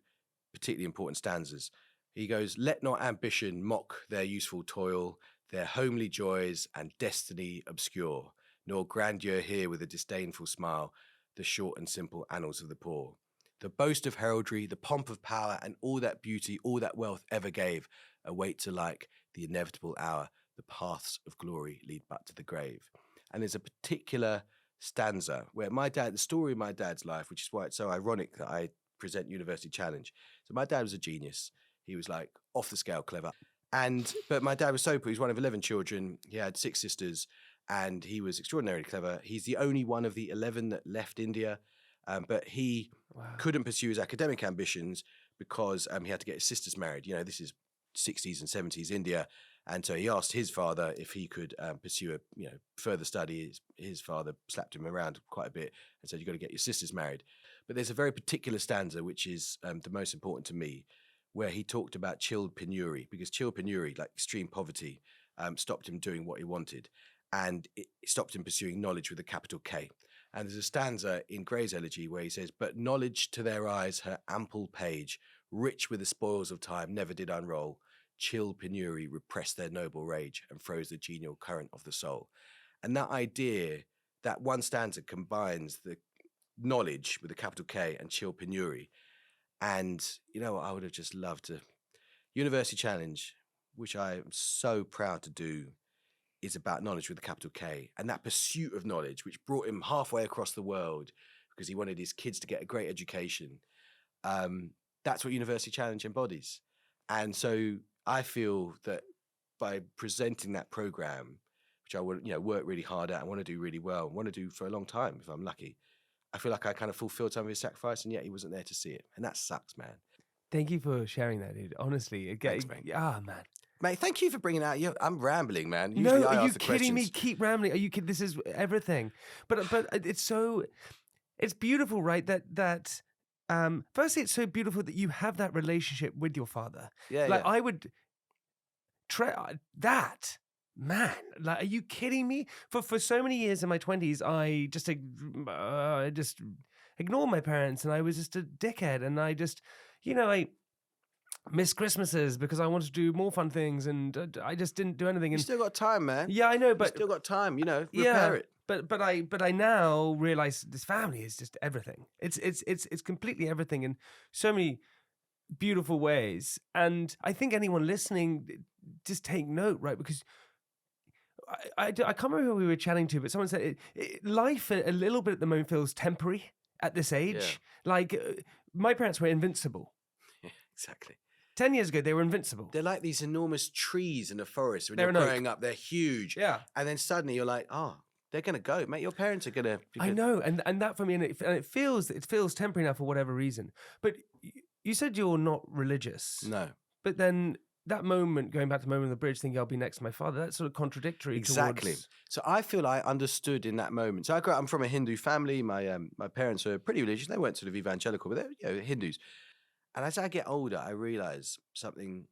Speaker 2: particularly important stanzas. He goes, let not ambition mock their useful toil, their homely joys and destiny obscure, nor grandeur hear with a disdainful smile the short and simple annals of the poor. The boast of heraldry, the pomp of power, and all that beauty, all that wealth ever gave, awaits alike the inevitable hour. The paths of glory lead but to the grave. And there's a particular stanza where the story of my dad's life, which is why it's so ironic that I present University Challenge. So my dad was a genius. He was like off the scale clever. But my dad was so poor. He was one of 11 children. He had 6 sisters, and he was extraordinarily clever. He's the only one of the 11 that left India. But he couldn't pursue his academic ambitions because he had to get his sisters married. This is 60s and 70s India. And so he asked his father if he could pursue further study. His father slapped him around quite a bit and said, you've got to get your sisters married. But there's a very particular stanza, which is the most important to me, where he talked about chilled penury, because chilled penury, like extreme poverty, stopped him doing what he wanted. And it stopped him pursuing knowledge with a capital K. And there's a stanza in Gray's Elegy where he says, but knowledge to their eyes her ample page, rich with the spoils of time, never did unroll. Chilled penury repressed their noble rage and froze the genial current of the soul. And that idea, that one stanza combines the knowledge with a capital K and chilled penury. And you know what, I would have just loved to. University Challenge, which I am so proud to do, is about knowledge with a capital K. And that pursuit of knowledge, which brought him halfway across the world because he wanted his kids to get a great education. That's what University Challenge embodies. And so I feel that by presenting that program, which I would, work really hard at and want to do really well, and want to do for a long time if I'm lucky, I feel like I kind of fulfilled some of his sacrifice, and yet he wasn't there to see it. And that sucks, man.
Speaker 3: Thank you for sharing that, dude. Honestly,
Speaker 2: Thanks, mate.
Speaker 3: Man.
Speaker 2: Mate, thank you for bringing out. I'm rambling, man.
Speaker 3: Usually no, are you kidding me? Keep rambling. Are you kidding? This is everything. But it's beautiful, right? That firstly, it's so beautiful that you have that relationship with your father.
Speaker 2: Yeah,
Speaker 3: like I would try that. Man, like, are you kidding me? For so many years in my 20s, I just ignored my parents, and I was just a dickhead, and I just, I missed Christmases because I wanted to do more fun things, and I just didn't do anything. And
Speaker 2: you still got time, man.
Speaker 3: Yeah, I know, but
Speaker 2: you still got time. Repair it.
Speaker 3: But I now realize this family is just everything. It's completely everything in so many beautiful ways, and I think anyone listening, just take note, right? Because I can't remember who we were chatting to, but someone said life a little bit at the moment feels temporary at this age. Yeah. Like my parents were invincible.
Speaker 2: Yeah, exactly.
Speaker 3: 10 years ago, they were invincible.
Speaker 2: They're like these enormous trees in a forest. When
Speaker 3: They're
Speaker 2: you're
Speaker 3: an oak.
Speaker 2: growing up, they're huge.
Speaker 3: Yeah.
Speaker 2: And then suddenly you're like, oh, they're going to go. Mate, your parents are going to...
Speaker 3: I know. And that for me, and it feels temporary now for whatever reason. But you said you're not religious.
Speaker 2: No.
Speaker 3: But then that moment, going back to the moment on the bridge, thinking I'll be next to my father, that's sort of contradictory.
Speaker 2: Exactly.
Speaker 3: Towards...
Speaker 2: So I feel I understood in that moment. So I'm from a Hindu family. My parents are pretty religious. They weren't sort of evangelical, but they're Hindus. And as I get older, I realize something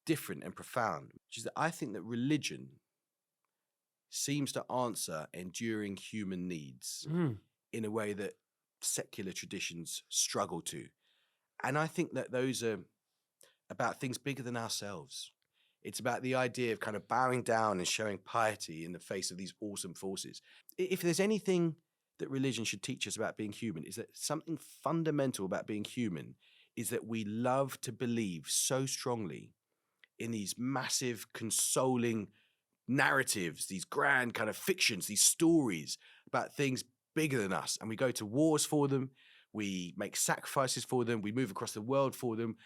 Speaker 2: different and profound, which is that I think that religion seems to answer enduring human needs in a way that secular traditions struggle to. And I think that those are about things bigger than ourselves. It's about the idea of kind of bowing down and showing piety in the face of these awesome forces. If there's anything that religion should teach us about being human, is that something fundamental about being human is that we love to believe so strongly in these massive, consoling narratives, these grand kind of fictions, these stories about things bigger than us. And we go to wars for them. We make sacrifices for them. We move across the world for them.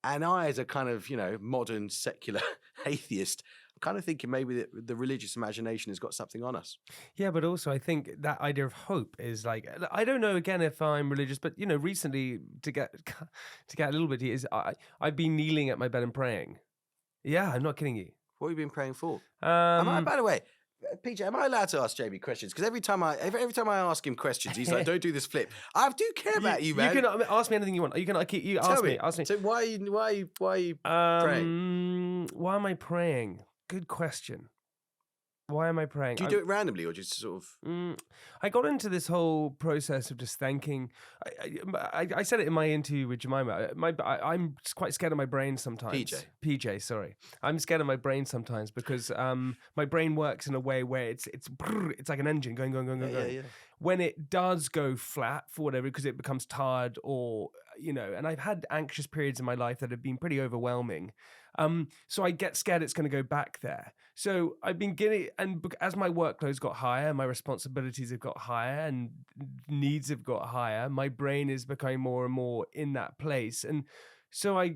Speaker 2: And I, as a kind of, modern secular atheist, I'm kind of thinking maybe that the religious imagination has got something on us.
Speaker 3: Yeah, but also I think that idea of hope is like, I don't know again if I'm religious, but recently to get a little bit is I've been kneeling at my bed and praying. Yeah, I'm not kidding you.
Speaker 2: What have you been praying for? By the way, PJ, am I allowed to ask Jamie questions? Because every time I ask him questions, he's like, "Don't do this flip." I do care about you, man.
Speaker 3: You can ask me anything you want. Ask me.
Speaker 2: So why are you praying?
Speaker 3: Why am I praying? Good question. Why am I praying?
Speaker 2: Do you do it randomly or just sort of?
Speaker 3: I got into this whole process of just thanking. I said it in my interview with Jemima. I'm quite scared of my brain sometimes. PJ, sorry. I'm scared of my brain sometimes because my brain works in a way where it's like an engine going.
Speaker 2: Yeah.
Speaker 3: When it does go flat for whatever, because it becomes tired or, and I've had anxious periods in my life that have been pretty overwhelming. So I get scared it's going to go back there. So I've been getting, and as my workloads got higher, my responsibilities have got higher and needs have got higher, my brain is becoming more and more in that place. And so I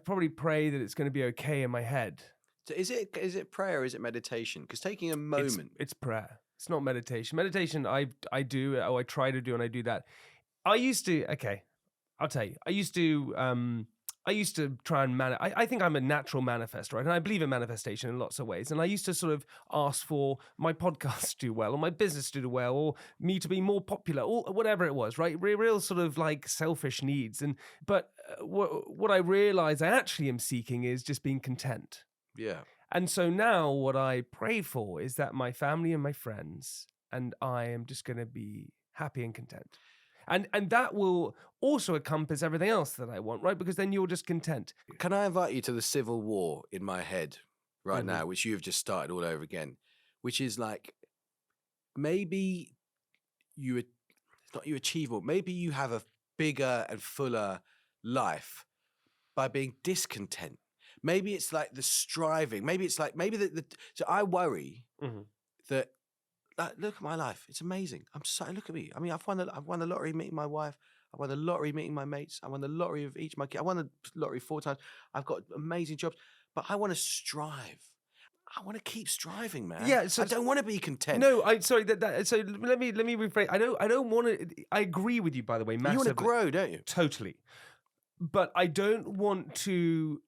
Speaker 3: probably pray that it's going to be okay in my head.
Speaker 2: So is it prayer or is it meditation? Because taking a moment.
Speaker 3: It's prayer. It's not meditation. Meditation I do, or I try to do, and I do that. I'll tell you. I used to try and I think I'm a natural manifester, right? And I believe in manifestation in lots of ways. And I used to sort of ask for my podcast to do well, or my business to do well, or me to be more popular, or whatever it was, right? Real sort of like selfish needs. But what I realize I actually am seeking is just being content.
Speaker 2: Yeah.
Speaker 3: And so now what I pray for is that my family and my friends and I am just going to be happy and content. And that will also encompass everything else that I want, right? Because then you're just content.
Speaker 2: Can I invite you to the civil war in my head right now, which you've just started all over again, which is like, maybe it's not you achieve more, maybe you have a bigger and fuller life by being discontent. Maybe it's like the striving. Maybe it's like, so I worry that, like, look at my life. It's amazing. Look at me. I mean, I've won the lottery meeting my wife. I won the lottery meeting my mates. I won the lottery of each of my kids. I won the lottery 4 times. I've got amazing jobs, but I want to strive. I want to keep striving, man.
Speaker 3: Yeah, so
Speaker 2: I don't want to be content.
Speaker 3: No, sorry. So let me rephrase. I don't want to. I agree with you, by the way, massively.
Speaker 2: You want to grow, don't you?
Speaker 3: Totally, but I don't want to.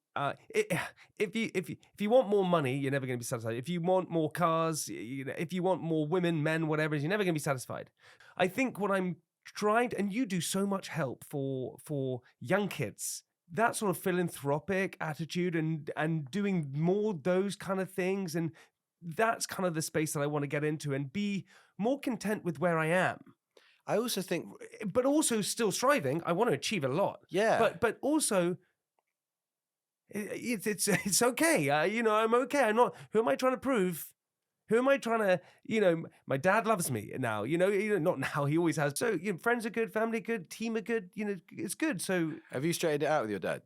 Speaker 3: If you want more money, you're never going to be satisfied. If you want more cars, if you want more women, men, whatever, you're never going to be satisfied. I think what I'm trying, and you do so much help for young kids, that sort of philanthropic attitude and doing more those kind of things, and that's kind of the space that I want to get into and be more content with where I am.
Speaker 2: I also think,
Speaker 3: but also still striving. I want to achieve a lot.
Speaker 2: Yeah,
Speaker 3: but also. It's okay. I'm okay. I'm not. Who am I trying to prove? Who am I trying to? My dad loves me now. Not now. He always has. So friends are good, family good, team are good. It's good. So
Speaker 2: have you straightened it out with your dad?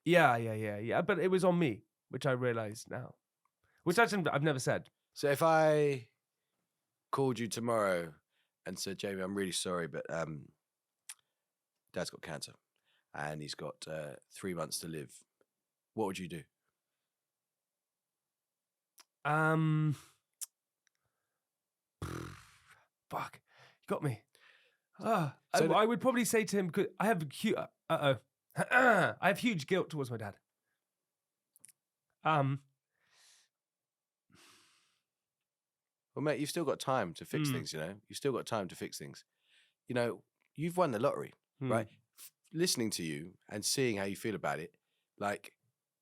Speaker 3: Yeah. But it was on me, which I realize now, which I've never said.
Speaker 2: So if I called you tomorrow and said, Jamie, I'm really sorry, but Dad's got cancer. and he's got 3 months to live, what would you do?
Speaker 3: Fuck, you got me.
Speaker 2: So
Speaker 3: I would probably say to him, 'cause I have I have huge guilt towards my dad.
Speaker 2: Well, mate, you've still got time to fix things, you know? You've still got time to fix things. You know, you've won the lottery, right? Listening to you and seeing how you feel about it, like,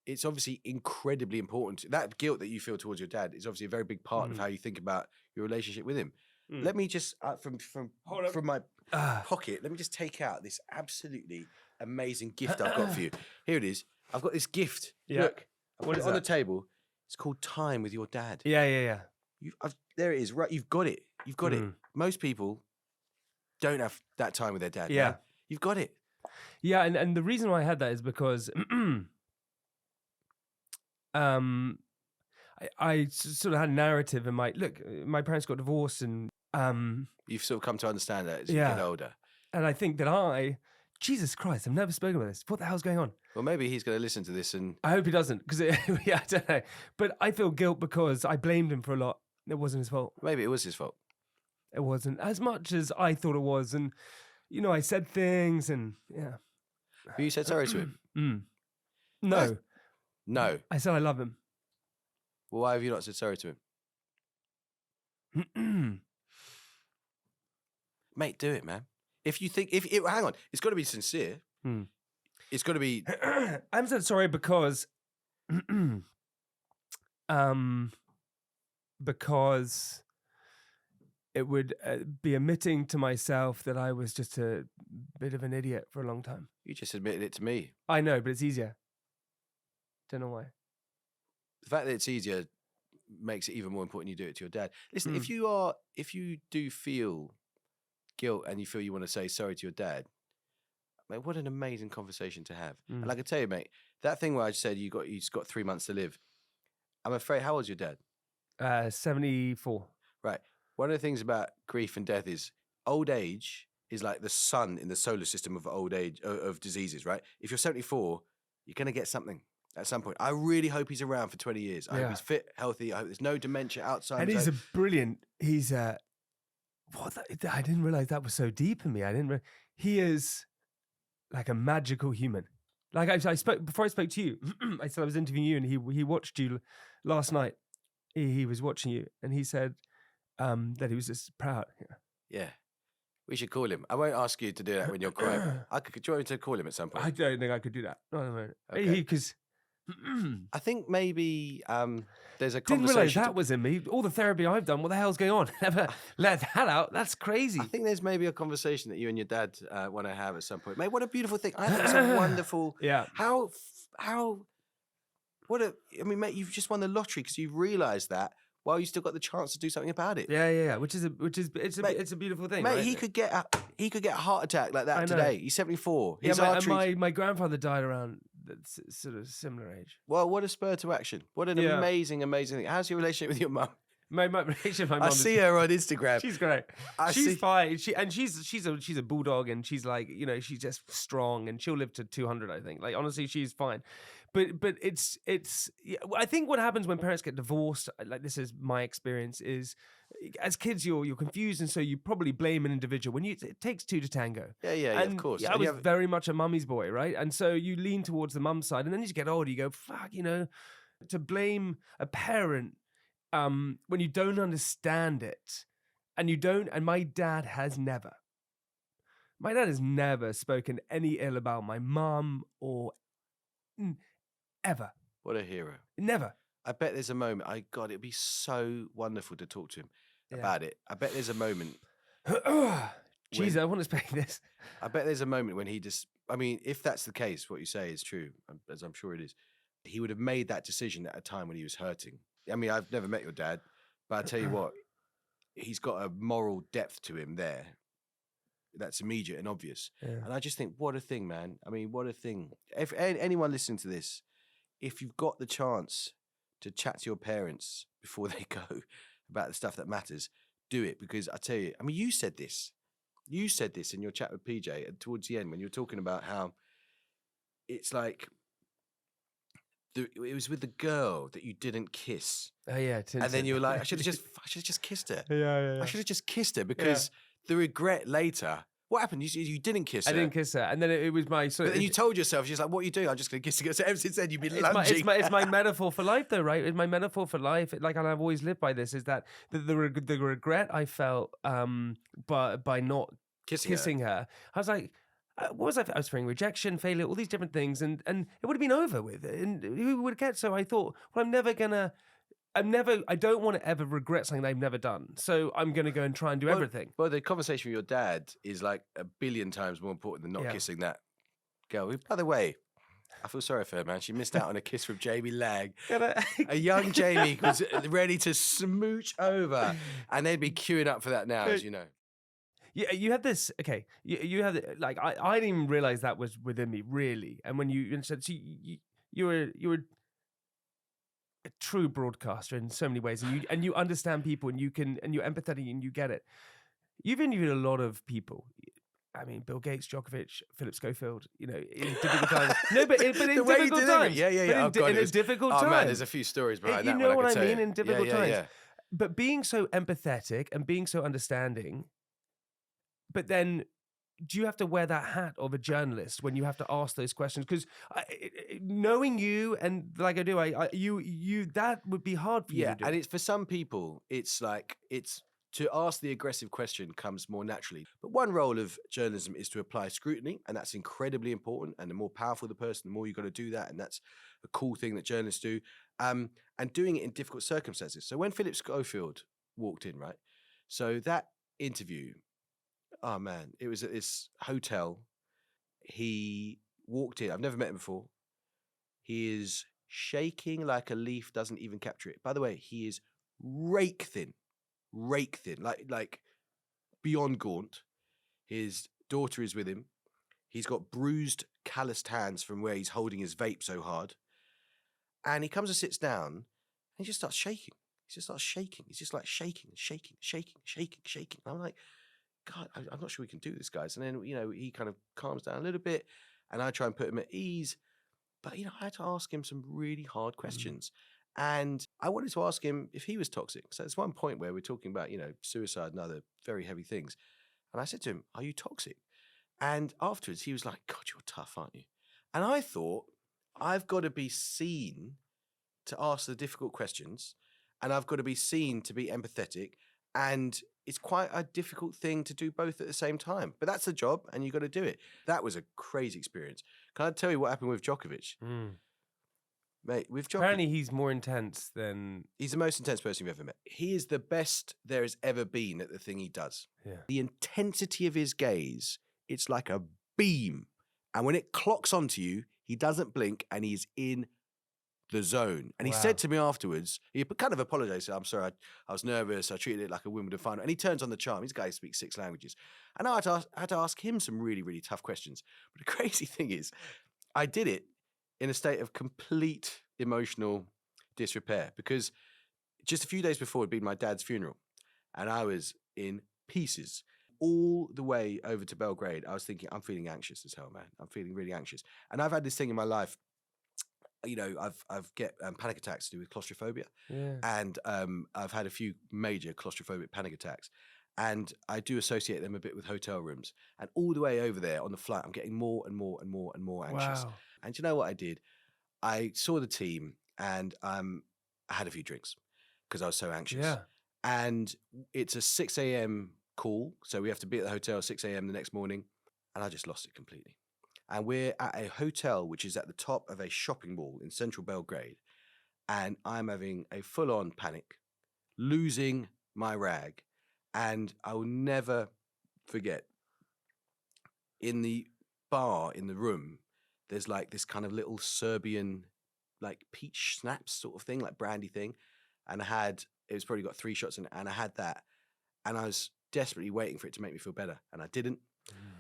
Speaker 2: it's obviously incredibly important. That guilt that you feel towards your dad is obviously a very big part of how you think about your relationship with him. Let me just, from my pocket, let me just take out this absolutely amazing gift I've got for you. Here it is. I've got this gift.
Speaker 3: Yeah.
Speaker 2: Look, I
Speaker 3: What
Speaker 2: put
Speaker 3: is
Speaker 2: it on the
Speaker 3: that?
Speaker 2: table. It's called Time with Your Dad.
Speaker 3: Yeah.
Speaker 2: There it is. Right, you've got it. You've got it. Most people don't have that time with their dad.
Speaker 3: Yeah.
Speaker 2: Man. You've got it.
Speaker 3: Yeah, and the reason why I had that is because I sort of had a narrative in my parents got divorced, and
Speaker 2: You've sort of come to understand that as you get older.
Speaker 3: and I think that Jesus Christ, I've never spoken about this. What the hell's going on?
Speaker 2: Well, maybe he's going to listen to this and...
Speaker 3: I hope he doesn't, because I don't know. But I feel guilt because I blamed him for a lot. It wasn't his fault.
Speaker 2: Maybe it was his fault.
Speaker 3: It wasn't as much as I thought it was, and I said things, and
Speaker 2: But you said sorry to him?
Speaker 3: No.
Speaker 2: No.
Speaker 3: I said I love him.
Speaker 2: Well, why have you not said sorry to him? Mate, do it, man. If you think... hang on. It's got to be sincere. It's got to be...
Speaker 3: I'm so sorry because... because it would be admitting to myself that I was just a bit of an idiot for a long time.
Speaker 2: You just admitted it to me.
Speaker 3: I know, but it's easier. Don't know why.
Speaker 2: The fact that it's easier makes it even more important you do it to your dad. Listen, if you do feel guilt and you feel you want to say sorry to your dad, mate, what an amazing conversation to have. And like I tell you, mate, that thing where I said he's got 3 months to live, I'm afraid, how old's your dad?
Speaker 3: 74.
Speaker 2: Right. One of the things about grief and death is old age is like the sun in the solar system of old age, of diseases, right? If you're 74, you're going to get something at some point. I really hope he's around for 20 years. I hope he's fit, healthy. I hope there's no dementia outside.
Speaker 3: And I didn't realize that was so deep in me. He is like a magical human. Like I spoke, before I spoke to you, I said I was interviewing you, and he watched you last night. He was watching you, and he said that he was just proud.
Speaker 2: Yeah. We should call him. I won't ask you to do that when you're crying. Do you want me to call him at some point?
Speaker 3: I don't think I could do that. Not at the moment.
Speaker 2: Okay.
Speaker 3: Because
Speaker 2: I think maybe there's a
Speaker 3: didn't
Speaker 2: conversation.
Speaker 3: realize that was in me. All the therapy I've done. What the hell's going on? Never let that out. That's crazy.
Speaker 2: I think there's maybe a conversation that you and your dad want to have at some point. Mate, what a beautiful thing. I think it's a wonderful...
Speaker 3: Yeah.
Speaker 2: I mean, mate, you've just won the lottery because you've realised that while you still got the chance to do something about it.
Speaker 3: Yeah. Which is it's a beautiful thing.
Speaker 2: Mate,
Speaker 3: right?
Speaker 2: he could get a heart attack like that today. He's 74. His
Speaker 3: and my grandfather died around that sort of similar age.
Speaker 2: Well, what a spur to action. What an amazing thing. How's your relationship with your mum?
Speaker 3: My relationship with my mum.
Speaker 2: I see her on Instagram.
Speaker 3: She's great. She's fine. She's a bulldog, and she's like, she's just strong, and she'll live to 200, I think. Like, honestly, she's fine. But it's I think what happens when parents get divorced, like, this is my experience, is as kids you're confused, and so you probably blame an individual when it takes two to tango.
Speaker 2: Yeah, of course.
Speaker 3: I was very much a mummy's boy, right? And so you lean towards the mum side, and then as you get older, you go, fuck, to blame a parent when you don't understand it, and my dad has never spoken any ill about my mum or ever.
Speaker 2: What a hero.
Speaker 3: Never.
Speaker 2: I bet there's a moment. God, it'd be so wonderful to talk to him about it. I bet there's a moment.
Speaker 3: Jeez, I want to explain this.
Speaker 2: I bet there's a moment when he just, I mean, if that's the case, what you say is true, as I'm sure it is, he would have made that decision at a time when he was hurting. I mean, I've never met your dad, but I tell you what, he's got a moral depth to him there that's immediate and obvious. Yeah. And I just think, what a thing, man. I mean, what a thing. If anyone listening to this, if you've got the chance to chat to your parents before they go about the stuff that matters, do it. Because I tell you, I mean, you said this in your chat with PJ towards the end when you were talking about how it's like it was with the girl that you didn't kiss,
Speaker 3: Oh yeah,
Speaker 2: and then
Speaker 3: Tintin.
Speaker 2: you were like, I should have just kissed her.
Speaker 3: Yeah.
Speaker 2: I should have just kissed her because the regret later. What happened? You didn't kiss her.
Speaker 3: I didn't kiss her, and then it was my. So
Speaker 2: But then you told yourself, she's like, "What are you doing? I'm just going to kiss her." So ever since then, you've been
Speaker 3: it's
Speaker 2: lunging.
Speaker 3: it's my metaphor for life, though, right? It's my metaphor for life. Like, and I've always lived by this. Is that the regret I felt, by not kissing her. I was like, what was I? I was feeling rejection, failure, all these different things, and it would have been over with. And who would get? So I thought, well, I don't want to ever regret something I've never done. So I'm going to go and try and do everything.
Speaker 2: Well, the conversation with your dad is like a billion times more important than not kissing that girl. By the way, I feel sorry for her, man. She missed out on a kiss from Jamie Laing. A young Jamie was ready to smooch over, and they'd be queuing up for that now, as you know.
Speaker 3: Yeah, you had this. Okay, you had like I didn't even realize that was within me, really. And when you said, so you were a true broadcaster in so many ways, and you understand people, and you're empathetic, and you get it. You've interviewed a lot of people. I mean, Bill Gates, Djokovic, Phillip Schofield. You know, in difficult times. No, but in difficult times.
Speaker 2: Yeah.
Speaker 3: In a difficult time.
Speaker 2: Oh man, there's a few stories behind that.
Speaker 3: You know what I mean?
Speaker 2: You.
Speaker 3: In difficult times. But being so empathetic and being so understanding, but then. Do you have to wear that hat of a journalist when you have to ask those questions? Because knowing you and like I do, you that would be hard for you to do.
Speaker 2: And it's for some people, it's like to ask the aggressive question comes more naturally. But one role of journalism is to apply scrutiny, and that's incredibly important. And the more powerful the person, the more you've got to do that, and that's a cool thing that journalists do. And doing it in difficult circumstances. So when Phillip Schofield walked in, right? So that interview. Oh man, it was at this hotel. He walked in. I've never met him before. He is shaking like a leaf doesn't even capture it. By the way, he is rake thin, like beyond gaunt. His daughter is with him. He's got bruised, calloused hands from where he's holding his vape so hard. And he comes and sits down and he just starts shaking. He just starts shaking. He's just like shaking. I'm like, God, I'm not sure we can do this, guys. And then, he kind of calms down a little bit and I try and put him at ease. But, I had to ask him some really hard questions. And I wanted to ask him if he was toxic. So there's one point where we're talking about, suicide and other very heavy things. And I said to him, are you toxic? And afterwards he was like, God, you're tough, aren't you? And I thought, I've got to be seen to ask the difficult questions. And I've got to be seen to be empathetic. And it's quite a difficult thing to do both at the same time. But that's the job, and you've got to do it. That was a crazy experience. Can I tell you what happened with Djokovic? Mate, with Djokovic...
Speaker 3: Apparently he's more intense than...
Speaker 2: He's the most intense person you've ever met. He is the best there has ever been at the thing he does.
Speaker 3: Yeah.
Speaker 2: The intensity of his gaze, it's like a beam. And when it clocks onto you, he doesn't blink, and he's in the zone. And he said to me afterwards, he kind of apologized, said, I'm sorry, I was nervous, I treated it like a Wimbledon final. And he turns on the charm. He's a guy who speaks 6 languages. And I had to ask him some really, really tough questions. But the crazy thing is, I did it in a state of complete emotional disrepair because just a few days before had been my dad's funeral. And I was in pieces. All the way over to Belgrade, I was thinking, I'm feeling anxious as hell, man. I'm feeling really anxious. And I've had this thing in my life, I've get panic attacks to do with claustrophobia, and I've had a few major claustrophobic panic attacks, and I do associate them a bit with hotel rooms. And all the way over there on the flight, I'm getting more and more anxious.
Speaker 3: Wow.
Speaker 2: And you know what I did? I saw the team, and I had a few drinks because I was so anxious.
Speaker 3: Yeah.
Speaker 2: And it's a 6 a.m. call, so we have to be at the hotel 6 a.m. the next morning, and I just lost it completely. And we're at a hotel which is at the top of a shopping mall in central Belgrade. And I'm having a full-on panic, losing my rag. And I will never forget, in the bar, in the room, there's like this kind of little Serbian, like peach snaps sort of thing, like brandy thing. And it was probably got 3 shots in it. And I had that. And I was desperately waiting for it to make me feel better. And I didn't.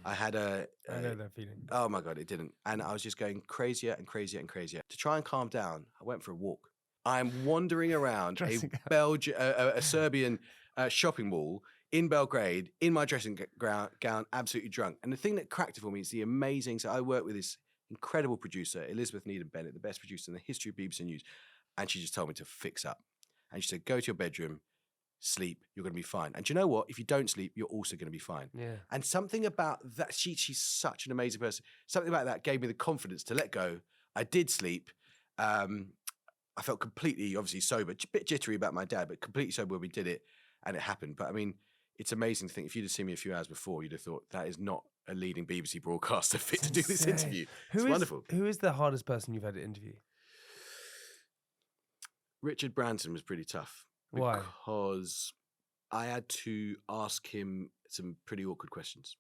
Speaker 2: I had I
Speaker 3: know that feeling.
Speaker 2: Oh my God, it didn't. And I was just going crazier and crazier and crazier. To try and calm down, I went for a walk. I'm wandering around a Serbian shopping mall in Belgrade in my dressing gown, absolutely drunk. And the thing that cracked it for me is the amazing, so I work with this incredible producer, Elizabeth Needham Bennett, the best producer in the history of BBC News. And she just told me to fix up. And she said, go to your bedroom, sleep, you're going to be fine. And do you know what? If you don't sleep, you're also going to be fine.
Speaker 3: Yeah.
Speaker 2: And something about that, she's such an amazing person. Something about that gave me the confidence to let go. I did sleep. I felt completely, obviously sober, a bit jittery about my dad, but completely sober when we did it. And it happened. But I mean, it's amazing to think if you'd have seen me a few hours before, you'd have thought that is not a leading BBC broadcaster fit to do this interview. It's wonderful.
Speaker 3: Who is the hardest person you've had to interview?
Speaker 2: Richard Branson was pretty tough.
Speaker 3: Why?
Speaker 2: Because I had to ask him some pretty awkward questions.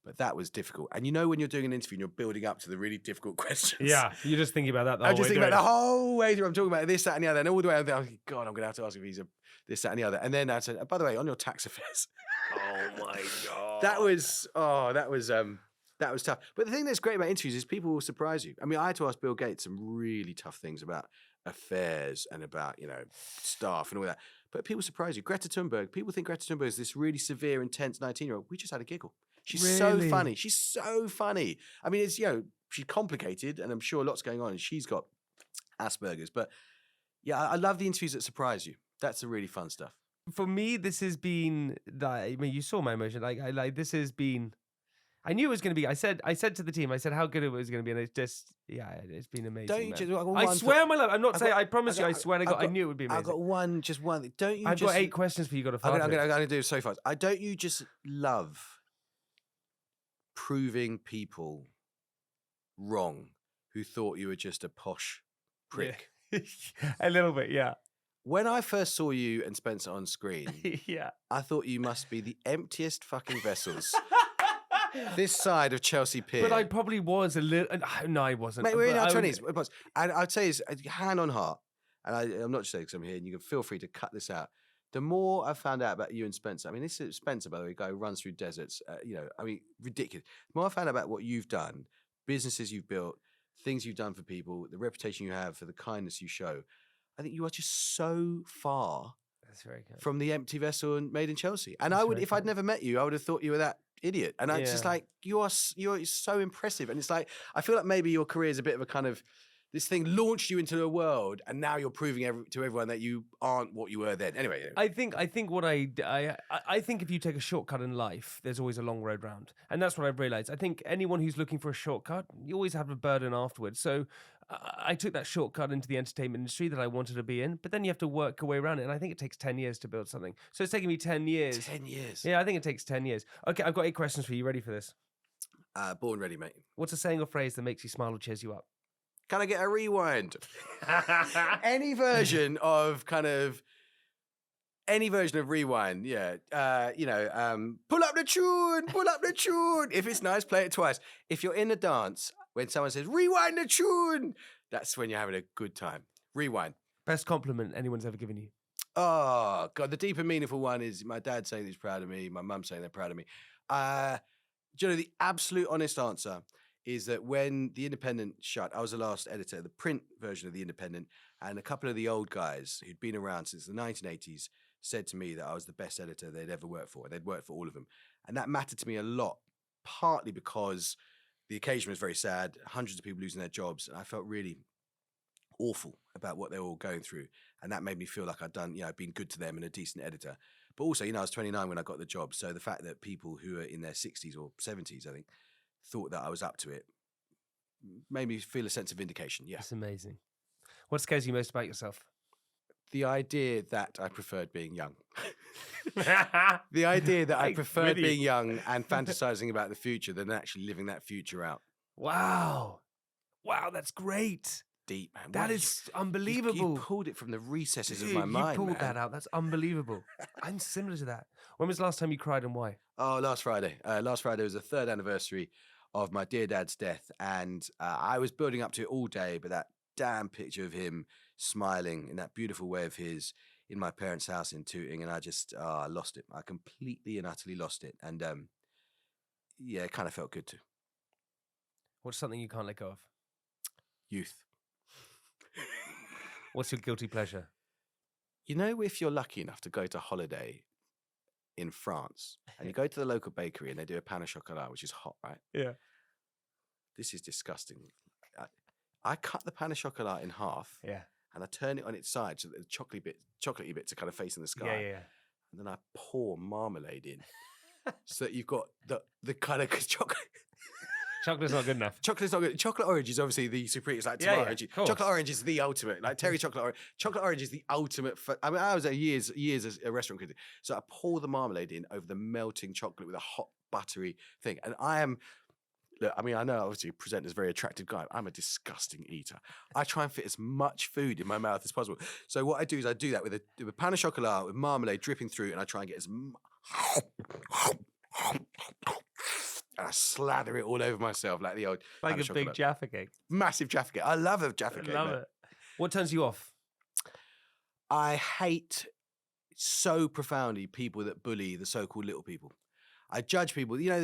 Speaker 2: But that was difficult. And you know when you're doing an interview and you're building up to the really difficult questions.
Speaker 3: Yeah, you're just thinking about that the whole
Speaker 2: I'm just
Speaker 3: way
Speaker 2: thinking
Speaker 3: through.
Speaker 2: about the whole way through. I'm talking about this, that, and the other. And all the way I'm thinking, God, I'm going to have to ask if he's a this, that, and the other. And then I said, by the way, on your tax affairs.
Speaker 1: Oh my God.
Speaker 2: That was tough. But the thing that's great about interviews is people will surprise you. I mean, I had to ask Bill Gates some really tough things about affairs and about, staff and all that. But people surprise you. Greta Thunberg, people think Greta Thunberg is this really severe, intense 19-year-old. We just had a giggle. She's so
Speaker 3: Really?
Speaker 2: funny. She's so funny. I mean, it's, she's complicated and I'm sure lots going on and she's got Asperger's. But yeah, I love the interviews that surprise you. That's the really fun stuff.
Speaker 3: For me, this has been, I mean, you saw my emotion. This has been, I knew it was going to be, I said to the team, I said how good it was going to be. And it's just, it's been amazing.
Speaker 2: Don't you
Speaker 3: man.
Speaker 2: just,
Speaker 3: I swear on my life, I'm not saying, I promise you, I swear to God, I knew it would be amazing.
Speaker 2: I've got one thing. Don't you
Speaker 3: I've
Speaker 2: just...
Speaker 3: got 8 questions for you, got to
Speaker 2: I'm
Speaker 3: find
Speaker 2: going to do it so fast. Don't you just love proving people wrong who thought you were just a posh prick?
Speaker 3: Yeah. A little bit, yeah.
Speaker 2: When I first saw you and Spencer on screen,
Speaker 3: Yeah.
Speaker 2: I thought you must be the emptiest fucking vessels this side of Chelsea Pier.
Speaker 3: But I probably was a little, no, I wasn't.
Speaker 2: Mate, we're in
Speaker 3: But
Speaker 2: our
Speaker 3: I
Speaker 2: 20s. And I'd say is hand on heart, and I'm not just saying because I'm here, and you can feel free to cut this out. The more I've found out about you and Spencer, I mean, this is Spencer, by the way, a guy who runs through deserts, ridiculous. The more I found out about what you've done, businesses you've built, things you've done for people, the reputation you have for the kindness you show, I think you are just so far
Speaker 3: That's very good.
Speaker 2: from the empty vessel and made in Chelsea. And
Speaker 3: That's
Speaker 2: I would,
Speaker 3: very
Speaker 2: if I'd
Speaker 3: kind.
Speaker 2: never met you, I would have thought you were that idiot. And it's just
Speaker 3: Yeah.
Speaker 2: like, you're so impressive. And it's like, I feel like maybe your career is a bit of a kind of, this thing launched you into the world, and now you're proving to everyone that you aren't what you were then. Anyway,
Speaker 3: I think what I think if you take a shortcut in life, there's always a long road round, and that's what I've realized. I think anyone who's looking for a shortcut, you always have a burden afterwards. So I took that shortcut into the entertainment industry that I wanted to be in, but then you have to work your way around it, and I think it takes 10 years to build something. So it's taken me 10 years.
Speaker 2: 10 years.
Speaker 3: Yeah, I think it takes 10 years. Okay, I've got 8 questions for you. Ready for this?
Speaker 2: Born ready, mate.
Speaker 3: What's a saying or phrase that makes you smile or cheers you up?
Speaker 2: Can I get a rewind? Any version of rewind, yeah. Pull up the tune. If it's nice, play it twice. If you're in a dance, when someone says, rewind the tune, that's when you're having a good time. Rewind.
Speaker 3: Best compliment anyone's ever given you?
Speaker 2: Oh, God, the deep and meaningful one is my dad saying he's proud of me, my mum saying they're proud of me. The absolute honest answer is that when The Independent shut, I was the last editor, the print version of The Independent, and a couple of the old guys who'd been around since the 1980s said to me that I was the best editor they'd ever worked for. They'd worked for all of them. And that mattered to me a lot, partly because the occasion was very sad, hundreds of people losing their jobs, and I felt really awful about what they were all going through. And that made me feel like I'd done, been good to them and a decent editor. But also, I was 29 when I got the job. So the fact that people who are in their 60s or 70s, I think, thought that I was up to it made me feel a sense of vindication. Yeah.
Speaker 3: That's amazing. What scares you most about yourself?
Speaker 2: The idea that I preferred being young. The idea that I preferred being young and fantasizing about the future than actually living that future out.
Speaker 3: Wow, that's great.
Speaker 2: Deep, man.
Speaker 3: That is unbelievable.
Speaker 2: You pulled it from the recesses of my mind,
Speaker 3: You pulled
Speaker 2: man.
Speaker 3: that out. That's unbelievable. I'm similar to that. When was the last time you cried and why?
Speaker 2: Oh, last Friday. Last Friday was the 3rd anniversary of my dear dad's death. And I was building up to it all day, but that damn picture of him smiling in that beautiful way of his in my parents' house in Tooting. And I just I lost it. I completely and utterly lost it. And it kind of felt good too.
Speaker 3: What's something you can't let go of?
Speaker 2: Youth.
Speaker 3: What's your guilty pleasure?
Speaker 2: If you're lucky enough to go to holiday in France and you go to the local bakery and they do a pain au chocolat, which is hot, right?
Speaker 3: Yeah.
Speaker 2: this is disgusting. I cut the pan of chocolat in half.
Speaker 3: Yeah.
Speaker 2: And I turn it on its side so that the chocolatey bits are kind of facing the sky.
Speaker 3: Yeah.
Speaker 2: And then I pour marmalade in so that you've got the kind of chocolate.
Speaker 3: Chocolate's not good enough.
Speaker 2: Chocolate's not good. Chocolate orange is obviously the supreme. It's like
Speaker 3: Yeah,
Speaker 2: tomato.
Speaker 3: of course.
Speaker 2: Chocolate orange is the ultimate. Like Terry chocolate orange. Chocolate orange is the ultimate. I mean, I was at years as a restaurant critic. So I pour the marmalade in over the melting chocolate with a hot buttery thing. And I am. Look, I mean, I know obviously you present as a very attractive guy. I'm a disgusting eater. I try and fit as much food in my mouth as possible. So what I do is I do that with a pan of chocolat with marmalade dripping through, and I try and get and I slather it all over myself like the old
Speaker 3: Like
Speaker 2: pan of
Speaker 3: a big
Speaker 2: chocolate.
Speaker 3: Jaffa cake.
Speaker 2: Massive Jaffa cake. I love a Jaffa cake.
Speaker 3: Love
Speaker 2: mate.
Speaker 3: it. What turns you off?
Speaker 2: I hate so profoundly people that bully the so-called little people. I judge people. You know,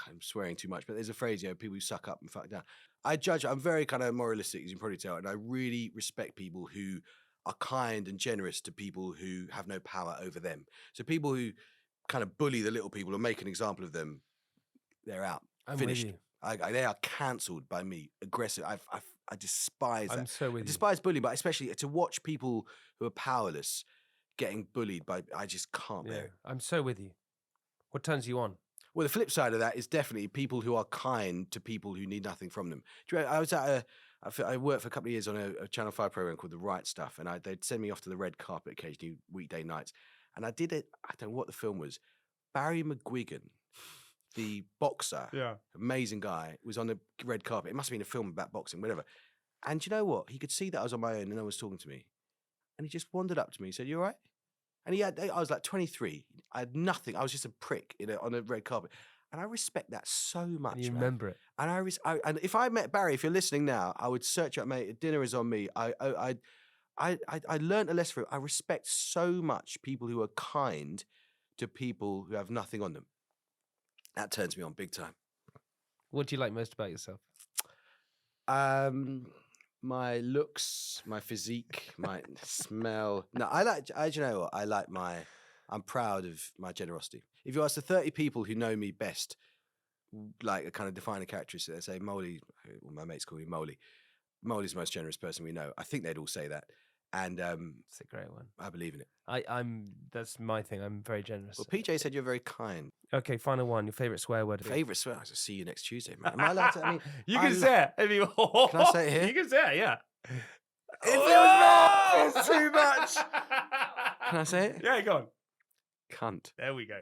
Speaker 2: I'm swearing too much, but there's a phrase, you know, people who suck up and fuck down. I'm very kind of moralistic, as you can probably tell, and I really respect people who are kind and generous to people who have no power over them. So people who kind of bully the little people or make an example of them, they're out.
Speaker 3: I'm
Speaker 2: Finished.
Speaker 3: with you.
Speaker 2: They are cancelled by me. Aggressive. I despise that.
Speaker 3: I'm so with
Speaker 2: I
Speaker 3: you.
Speaker 2: despise bullying, but especially to watch people who are powerless getting bullied by, I just can't bear it.
Speaker 3: I'm so with you. What turns you on?
Speaker 2: Well, the flip side of that is definitely people who are kind to people who need nothing from them. Do you know, I was at I worked for a couple of years on a Channel 5 program called The Right Stuff, and they'd send me off to the red carpet occasionally, weekday nights. And I did it, I don't know what the film was. Barry McGuigan, the boxer, amazing guy, was on the red carpet. It must have been a film about boxing, whatever. And do you know what? He could see that I was on my own and no one was talking to me. And he just wandered up to me and said, "You all right?" And I was like 23. I had nothing. I was just a prick on a red carpet. And I respect that so much.
Speaker 3: And you
Speaker 2: man.
Speaker 3: remember it.
Speaker 2: And and if I met Barry, if you're listening now, I would search out, mate. Dinner is on me. I learned a lesson from it. I respect so much people who are kind to people who have nothing on them. That turns me on big time.
Speaker 3: What do you like most about yourself?
Speaker 2: My looks, my physique, my smell. No, you know what? I'm proud of my generosity. If you ask the 30 people who know me best, like a kind of define a characteristic, they say Molly, well, my mates call me Molly. Molly's the most generous person we know. I think they'd all say that. And
Speaker 3: It's a great one.
Speaker 2: I believe in it.
Speaker 3: That's my thing. I'm very generous.
Speaker 2: Well, PJ said you're very kind.
Speaker 3: Okay, final one. Your favorite swear word.
Speaker 2: Favorite swear? I'll see you next Tuesday, man. Am I allowed to? I mean,
Speaker 3: you can say it. If you,
Speaker 2: Can I say it here?
Speaker 3: You can say it, yeah.
Speaker 2: It feels too much. Can I say it?
Speaker 3: Yeah, go on.
Speaker 2: Cunt.
Speaker 3: There we go.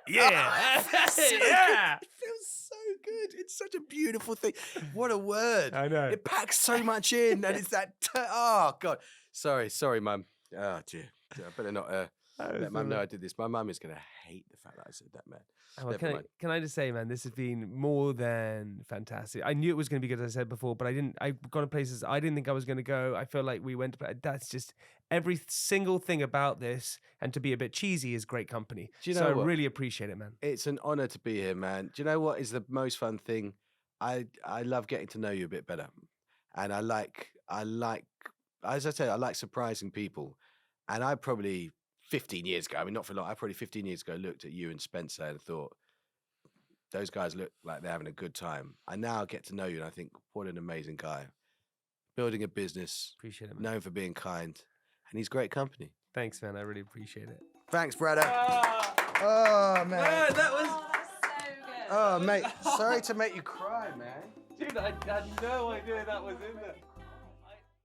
Speaker 3: Yeah. Yeah.
Speaker 2: It feels so good. It's such a beautiful thing. What a word.
Speaker 3: I know.
Speaker 2: It packs so much in, and it's that. Oh God. Sorry, Mum. Oh dear. I better not let Mum know I did this. My mum is going to hate the fact that I said that, man.
Speaker 3: Well,
Speaker 2: Never mind.
Speaker 3: can I just say, man, this has been more than fantastic. I knew it was going to be good, as I said before, but I've gone to places I didn't think I was going to go. I feel like we went to, that's just every single thing about this. And to be a bit cheesy is great company.
Speaker 2: Do you know
Speaker 3: so
Speaker 2: what?
Speaker 3: I really appreciate it, man.
Speaker 2: It's an honor to be here, man. Do you know what is the most fun thing? I love getting to know you a bit better, and I like, as I say, I like surprising people. And I probably 15 years ago, I mean, not for long, I probably 15 years ago looked at you and Spencer and thought, those guys look like they're having a good time. I now get to know you and I think, what an amazing guy. Building a business,
Speaker 3: Appreciate it, man.
Speaker 2: known for being kind, and he's great company.
Speaker 3: Thanks, man. I really appreciate it.
Speaker 2: Thanks, brother. Oh, man.
Speaker 3: Man, that was...
Speaker 4: So good.
Speaker 2: Oh, mate. Sorry to make you cry, man.
Speaker 3: Dude, I had no idea that was in there.